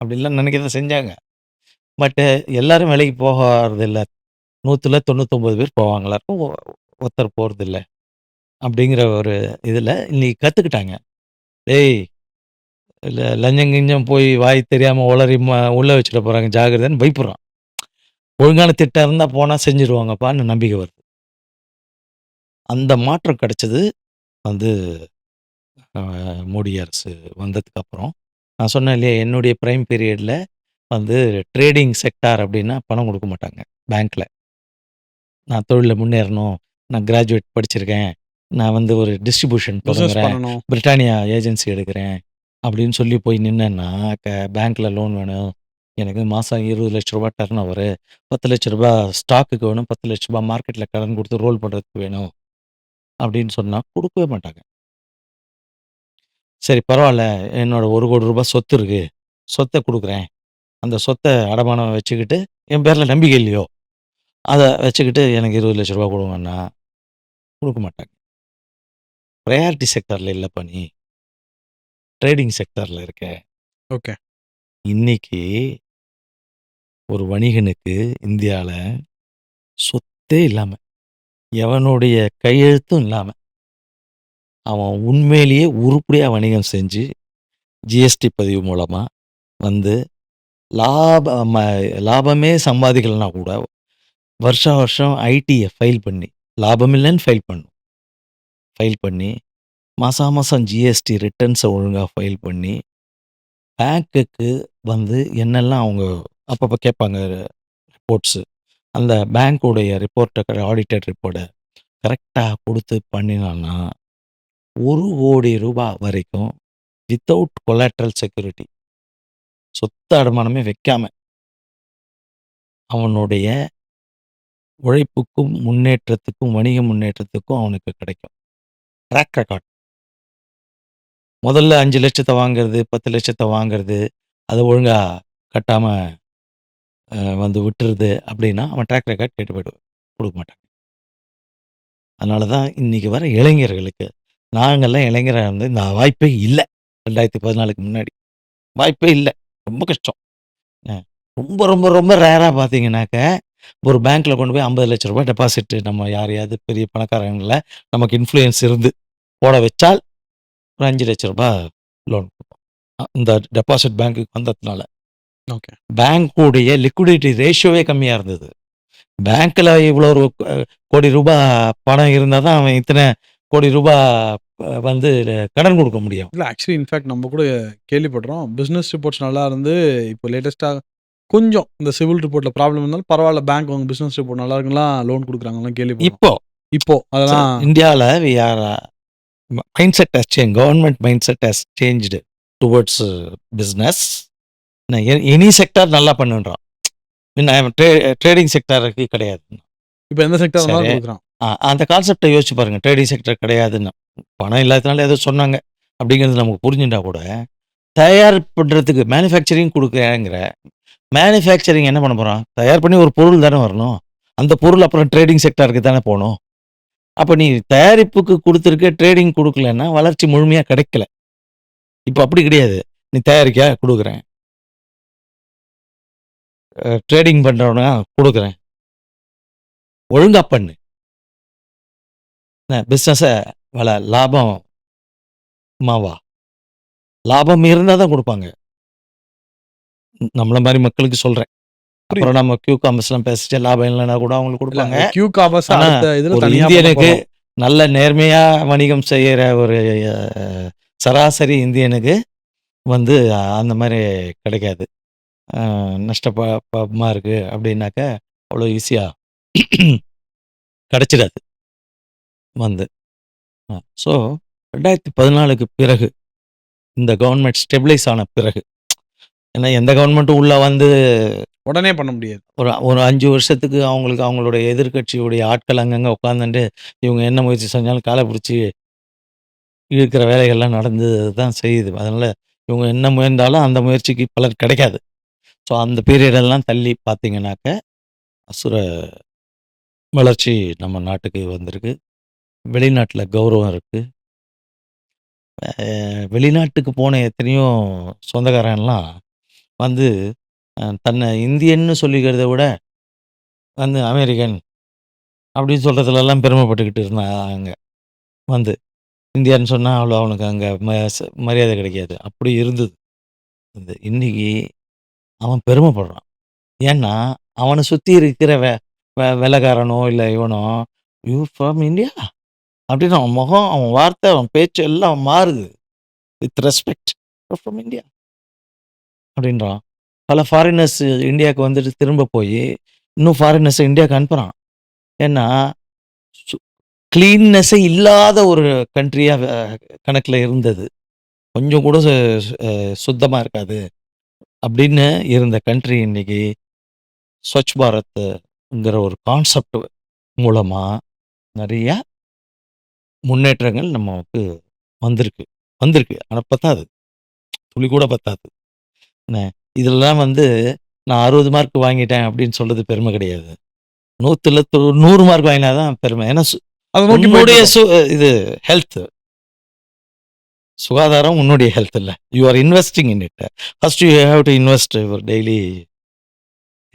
அப்படின்லாம் நெனைக்க தான் செஞ்சாங்க. பட் எல்லாரும் வேலைக்கு போறதில்ல. 100ல 99 பேர் போவாங்களாக்கும். ஒருத்தர் போறதில்ல. அப்படிங்கிற ஒரு இதுல இன்னைக்கு கத்துக்கிட்டாங்க. "டேய் லஞ்சம் கிஞ்சம் போய் வாய் தெரியாம உளறி உள்ள வச்சுட போறாங்க ஜாக்கிரதைன்னு" பயப்படுறான். ஒழுங்கான திட்டம் இருந்தா போனா செஞ்சுருவாங்கப்பான்னு நம்பிக்கை வருது. அந்த மாற்றம் கிடைச்சது வந்து அ மோடி அரசு வந்ததுக்கு அப்புறம். நான் சொன்னேன் இல்லையா, என்னுடைய பிரைம் பீரியட்ல வந்து ட்ரேடிங் செக்டார் அப்டின்னா பணம் குடுக்க மாட்டாங்க பேங்க்ல. நான் தொழில்ல முன்னேறணும், நான் கிராஜுவேட் படிச்சிருக்கேன், நான் வந்து ஒரு டிஸ்ட்ரிபியூஷன் பிசினஸ் தொடங்குறேன், பண்ணணும். பிரிட்டானியா ஏஜென்சி எடுக்கிறேன் அப்படின்னு சொல்லி போய் நின்னேன்னா, பேங்க்ல லோன் வேணும். எனக்கு மாசம் ரூ. 20,00,000 டர்ன் ஓவரு, ரூ. 10,00,000 ஸ்டாக்குக்கு வேணும், ரூ. 10,00,000 மார்க்கெட்ல கடன் குடுத்து ரோல் பண்றதுக்கு வேணும் அப்படின்னு சொன்னா குடுக்கவே மாட்டாங்க. சரி பரவால்ல, என்னோட ரூ. 1,00,00,000 சொத்து இருக்கு. சொத்த குடுக்குறேன். அந்த சொத்த அடமானம் வச்சுக்கிட்டு, என் பேர்ல நம்பிக்கை இல்லையோ, அத வச்சுக்கிட்டு எனக்கு ரூ. 20,00,000 குடுங்கன்னா, குடுக்க மாட்டாங்க. பிரையாரிட்டி செக்டார்ல இல்லப்பா நீ. ட்ரேடிங் செக்டார்ல இருக்க. ஓகே. இன்னைக்கு ஒரு வணிகனுக்கு இந்தியால சொத்தே இல்லாம, எவனுடைய கையெழுத்தும் இல்லாம, அவன் உண்மையிலேயே உருப்படியா வணிகம் செஞ்சு, ஜிஎஸ்டி பதிவு மூலமா வந்து லாப ம லாபமே சம்பாதிக்கலனா கூட, வருஷம் வருஷம் ஐடிய ஃபைல் பண்ணி, லாபம் இல்லன்னு ஃபைல் பண்ணணும். ஃபைல் பண்ணி, மாசா மாசம் ஜிஎஸ்டி ரிட்டர்ன்ஸ ஒழுங்கா ஃபைல் பண்ணி, பேங்க்குக்கு வந்து என்னெல்லாம் அவங்க அப்பப்ப கேட்பாங்க ரிப்போர்ட்ஸு. அந்த பேங்க்குடைய ரிப்போர்ட்ட ஆடிட்டட் ரிப்போர்ட்ட கரெக்ட்டா குடுத்து பண்ணினான்னா, ரூ. 1,00,00,000 வரைக்கும் வித்தவுட் கொலாட்ரல் செக்யூரிட்டி. சொத்து அடமானமே வைக்காம, அவனுடைய உழைப்புக்கும், முன்னேற்றத்துக்கும், வணிக முன்னேற்றத்துக்கும் அவனுக்கு கிடைக்கும். Track record. முதல்ல 5,00,000 வாங்குறது, 10,00,000 வாங்குறது, அத ஒழுங்கா கட்டாம வந்து விட்டுறது அப்படின்னா, அவன் ட்ராக் ரெக்கார்ட் கெட்டு போயிடும். குடுக்க மாட்டாங்க. அதனால தான் இன்னைக்கு வர இளைஞர்களுக்கு, நாங்கலாம் இளைஞரா இருந்து இந்த வாய்ப்பே இல்ல. 2014க்கு முன்னாடி. வாய்ப்பே இல்ல. ரொம்ப கஷ்டம். அ ரொம்ப ரொம்ப ரொம்ப ரேரா பார்த்தீங்கன்னாக்க, ஒரு பேங்க்ல கொண்டு போய் ரூ. 50,00,000 டெபாசிட் நம்ம யாரையாவது பெரிய பணக்காரங்கள நமக்கு இன்ஃப்ளூயன்ஸ் இருந்து போட வச்சால், ஒரு ரூ. 5,00,000 லோன் குடுப்போம். இந்த டெபாசிட் பேங்க்குக்கு வந்ததுனால. ஓகே. பேங்க்குடைய லிக்விடிட்டி ரேஷியோவே கம்மியா இருந்தது. பேங்க்ல இவ்வளோ ஒரு கோடி ரூபா பணம் இருந்தா தான் அவன் இத்தன கோடி ரூபா வந்து கடன் குடுக்க முடியும். இல்ல ஆக்சுவலி இன்ஃபாக்ட் நம்ம கூட கேள்விப்படுறோம். பிசினஸ் ரிப்போர்ட்ஸ் நல்லா இருந்து, இப்போ லேட்டஸ்ட்டா கொஞ்சம் இந்த சிவில் ரிப்போர்ட்ல ப்ராப்ளம் இருந்தாலும் பரவால்ல, பேங்க் உங்க பிசினஸ் ரிப்போர்ட் நல்லா இருக்குன்லாம் லோன் குடுக்குறாங்கலாம் கேள்விப்படுறோம். இப்போ இப்போ அதெல்லாம் இந்தியால we are mind set has change. Government mind set has changed towards business. Any sector நல்லா பண்ணுன்றான். ட்ரேடிங் செக்டாருக்கு கிடையாது. இப்போ எந்த செக்டார் சரி. வேணாலும் குடுக்குறான். அந்த கான்செப்ட்ட யோசிச்சு பாருங்க. ட்ரேடிங் செக்டர் கிடையாதுன்னு. பணம் இல்லாததுனால ஏதோ சொன்னாங்க. அப்படிங்கிறது நமக்கு புரிஞ்சுட்டா கூட, தயார் பண்றதுக்கு மேனுஃபேக்சரிங் குடுக்குறேங்கிற. மேனுஃபேக்சரிங் என்ன பண்ண போறான்? தயார் பண்ணி ஒரு பொருள் தானே வரணும். அந்த பொருள் அப்புறம் ட்ரேடிங் செக்டாருக்கு தானே போணும். அப்ப நீ தயாரிப்புக்கு குடுத்துருக்க, ட்ரேடிங் குடுக்கலன்னா, வளர்ச்சி முழுமையா கிடைக்கல. இப்ப அப்படி கிடையாது. நீ தயாரிக்க குடுக்குறேன். ட்ரேடிங் பண்றவனா குடுக்குறேன். ஒழுங்கா பண்ணு. பிசினஸ லாபம் வா. லாபம் இருந்தா தான் குடுப்பாங்க. நம்மள மாரி மக்களுக்கு சொல்றேன். அப்புறம் நம்ம கியூ காமர்ஸ்லாம் பேசிட்டு லாபம் இல்லன்னா கூட அவங்களுக்கு குடுப்பாங்க. கியூ காமர்ஸ் ஆனா, அடுத்த இதுல ஒரு தனியா பண்ண இந்தியனுக்கு போறோம். நல்ல நேர்மையா வணிகம் செய்யற ஒரு சராசரி இந்தியனுக்கு வந்து அந்த மாரி கிடைக்காது. நஷ்டமா இருக்கு அப்படின்னாக்க, அவ்வளோ ஈஸியா கிடைச்சிடாது. வந்து. ஸோ 2014க்கு பிறகு, இந்த கவர்ன்மெண்ட் ஸ்டெபிலைஸ் ஆன பிறகு, ஏன்னா எந்த கவர்ன்மெண்ட்டும் உள்ள வந்து உடனே பண்ண முடியாது. ஒரு 5 வருஷத்துக்கு அவங்களுக்கு அவங்களுடைய எதிர்க்கட்சியுடைய ஆட்கள் அங்கங்க உட்காந்துட்டு, இவங்க என்ன முயற்சி செஞ்சாலும் கால பிடிச்சு இழுக்கிற வேலைகள்லாம் நடந்து தான் செய்யுது. அதனால இவங்க என்ன முயன்றாலும் அந்த முயற்சிக்கு பலன் கிடைக்காது. ஸோ அந்த பீரியட் எல்லாம் தள்ளி பார்த்தீங்கன்னாக்க, அசுர வளர்ச்சி நம்ம நாட்டுக்கு வந்திருக்கு. வெளிநாட்டுல கௌரவம் இருக்கு. வெளிநாட்டுக்கு போன எத்தனையோ சொந்தக்காரன்லாம் வந்து தன்னை இந்தியன்னு சொல்லிக்கிறத விட வந்து அமெரிக்கன் அப்படின்னு சொல்றதுலலாம் பெருமைப்பட்டுக்கிட்டு இருந்தாங்க. வந்து இந்தியான்னு சொன்னா அவ்வளோ அவனுக்கு அங்க மரியாதை கிடைக்காது. அப்படி இருந்தது. இன்னைக்கு அவன் பெருமைப்படுறான். ஏன்னா அவனை சுற்றி இருக்கிற வெள்ளைக்காரனோ இல்லை இவனோ, யூ ஃப்ரம் இந்தியா அப்படின்னு அவன் முகம், அவன் வார்த்தை, அவன் பேச்சு எல்லாம் மாறுது. வித் ரெஸ்பெக்ட், ஃப்ரம் இந்தியா அப்படின்றான். பல ஃபாரினர்ஸ் இந்தியாவுக்கு வந்துட்டு திரும்ப போய் இன்னும் ஃபாரினர்ஸை இந்தியாவுக்கு அனுப்புகிறான். ஏன்னா க்ளீன்னஸே இல்லாத ஒரு கண்ட்ரியாக கணக்கில் இருந்தது. கொஞ்சம் கூட சுத்தமாக இருக்காது அப்படின்னு இருந்த கண்ட்ரி இன்னைக்கு ஸ்வச் பாரத்ங்கிற ஒரு கான்செப்ட் மூலமாக நிறையா முன்னேற்றங்கள் நமக்கு வந்திருக்கு. ஆனால் பத்தாது, துளி கூட பத்தாது. என்ன இதெல்லாம் நான் 60 மார்க் வாங்கிட்டேன் அப்படின்னு சொல்றது பெருமை கிடையாது. 100ல் 100 மார்க் வாங்கினா தான் பெருமை. ஏன்னா உன்னுடைய இது ஹெல்த், சுகாதாரம் உன்னுடைய ஹெல்த் இல்லை. You are investing in it. First you have to invest your daily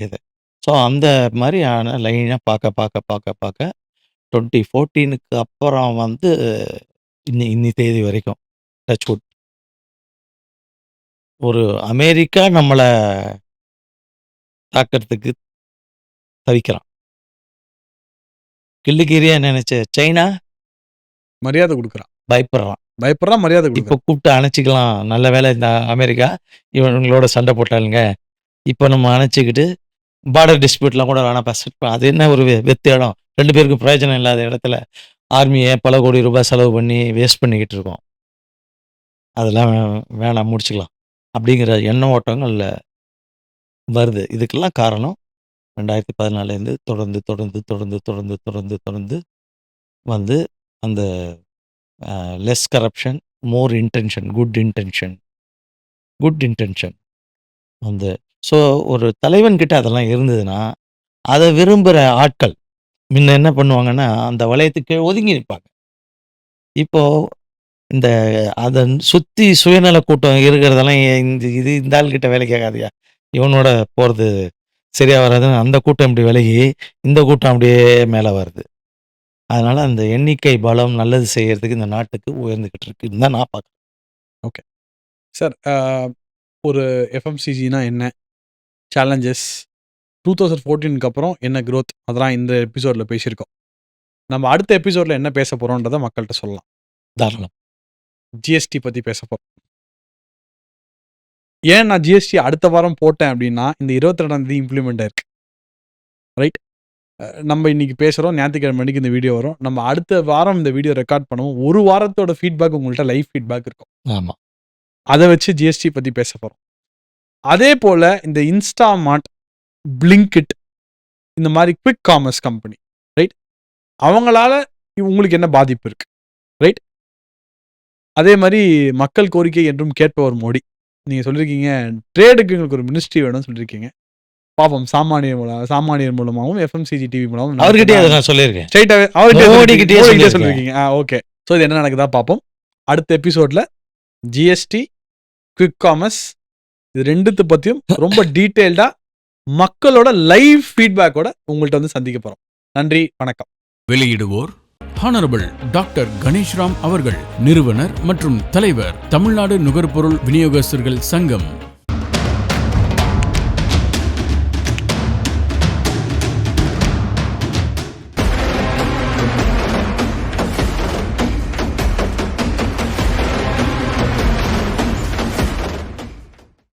இது. ஸோ அந்த மாதிரியான லைனாக பார்க்க 2014க்கு அப்புறம் இன்னி தேதி வரைக்கும் டச்வுட் ஒரு அமெரிக்கா நம்மளை தாக்கிறதுக்கு தவிக்கிறான். கிள்ளுக்கீரியா நினைச்ச சைனா மரியாதை கொடுக்குறான், பயப்படுறான், மரியாதை இப்போ கூப்பிட்டு அணைச்சிக்கலாம். நல்ல வேலை இந்த அமெரிக்கா இவங்களோட சண்டை போட்டாளுங்க, இப்போ நம்ம அணைச்சிக்கிட்டு பார்டர் டிஸ்பியூட்லாம் கூட வேணாம் பேசிட்டு, அது என்ன ஒரு வெத்து இடம், 2 பேருக்கும் பிரயோஜனம் இல்லாத இடத்துல ஆர்மியை பல கோடி ரூபாய் செலவு பண்ணி வேஸ்ட் பண்ணிக்கிட்டு இருக்கோம். அதெல்லாம் வேணாம், முடிச்சுக்கலாம் அப்படிங்கிற எண்ண ஓட்டங்கள் வருது. இதுக்கெல்லாம் காரணம் 2014லேருந்து தொடர்ந்து அந்த லெஸ் கரப்ஷன், மோர் இன்டென்ஷன், குட் இன்டென்ஷன் ஸோ ஒரு தலைவன்கிட்ட அதெல்லாம் இருந்ததுன்னா அதை விரும்புகிற ஆட்கள் முன்ன என்ன பண்ணுவாங்கன்னா அந்த வளையத்துக்கு ஒதுங்கி நிற்பாங்க. இப்போது அதை சுற்றி சுயநல கூட்டம் இருக்கிறதெல்லாம் இந்த ஆள்கிட்ட வேலை கேட்காதியா, இவனோட போகிறது சரியாக வராதுன்னு அந்த கூட்டம் இப்படி விலகி இந்த கூட்டம் அப்படியே மேலே வருது. அதனால் அந்த எண்ணிக்கை பலம் நல்லது செய்கிறதுக்கு இந்த நாட்டுக்கு உயர்ந்துக்கிட்டு இருக்குன்னு தான் நான் பார்க்குறேன். ஓகே சார், ஒரு எஃப்எம்சிஜினா என்ன, சேலஞ்சஸ், 2014க்கு அப்புறம் என்ன க்ரோத், அதெல்லாம் இந்த எபிசோடில் பேசியிருக்கோம். நம்ம அடுத்த எபிசோடில் என்ன பேச போகிறோன்றதை மக்கள்கிட்ட சொல்லலாம். தாராளம். ஜிஎஸ்டி பற்றி பேச போகிறோம். ஏன் நான் ஜிஎஸ்டி அடுத்த வாரம் போட்டேன் அப்படின்னா, இந்த 22ஆம் இம்ப்ளிமெண்ட் ஆயிருக்கு. ரைட், நம்ம இன்னைக்கு பேசுகிறோம், ஞாயிற்றுக்கிழமை மணிக்கு இந்த வீடியோ வரும். நம்ம அடுத்த வாரம் இந்த வீடியோ ரெக்கார்ட் பண்ணுவோம். ஒரு வாரத்தோட ஃபீட்பேக் உங்கள்கிட்ட லைவ் ஃபீட்பேக் இருக்கும். ஆமாம், அதை வச்சு ஜிஎஸ்டி பற்றி பேச போகிறோம். அதே போல் இந்த இன்ஸ்டாமார்ட், பிளிங்கிட், இந்த மாதிரி குவிக் காமர்ஸ் கம்பெனி, ரைட், அவங்களால உங்களுக்கு என்ன பாதிப்பு இருக்குது, ரைட். அதே மாதிரி மக்கள் கோரிக்கை என்றும் கேட்பவர் மோடி. நீங்கள் சொல்லியிருக்கீங்க ட்ரேடுக்கு எங்களுக்கு ஒரு மினிஸ்ட்ரி வேணும்னு சொல்லியிருக்கீங்க. பாப்போம், சாமானியர் மூலமாகவும் எஃப்எம்சிஜி டிவி மூலமாகவும் அவர்கிட்டயே நான் சொல்லியிருக்கேன், ஸ்ட்ரைட்டாகவே மோடிக்கிட்டே சொல்லியிருக்கீங்க. ஓகே, ஸோ இது என்ன நடக்குதா பார்ப்போம். அடுத்த எபிசோடில் ஜிஎஸ்டி, குவிக் காமர்ஸ், இது ரெண்டுத்தை பற்றியும் ரொம்ப டீட்டெயில்டாக மக்களோட லைவ் ஃபீட்பேக்கோட உங்கள்கிட்ட சந்திக்க போகிறோம். நன்றி, வணக்கம். வெளியிடுவோர் ஹானரபிள் டாக்டர் கணேஷ்ராம் அவர்கள், நிறுவனர் மற்றும் தலைவர், தமிழ்நாடு நுகர்பொருள் விநியோகஸ்தர்கள் சங்கம்.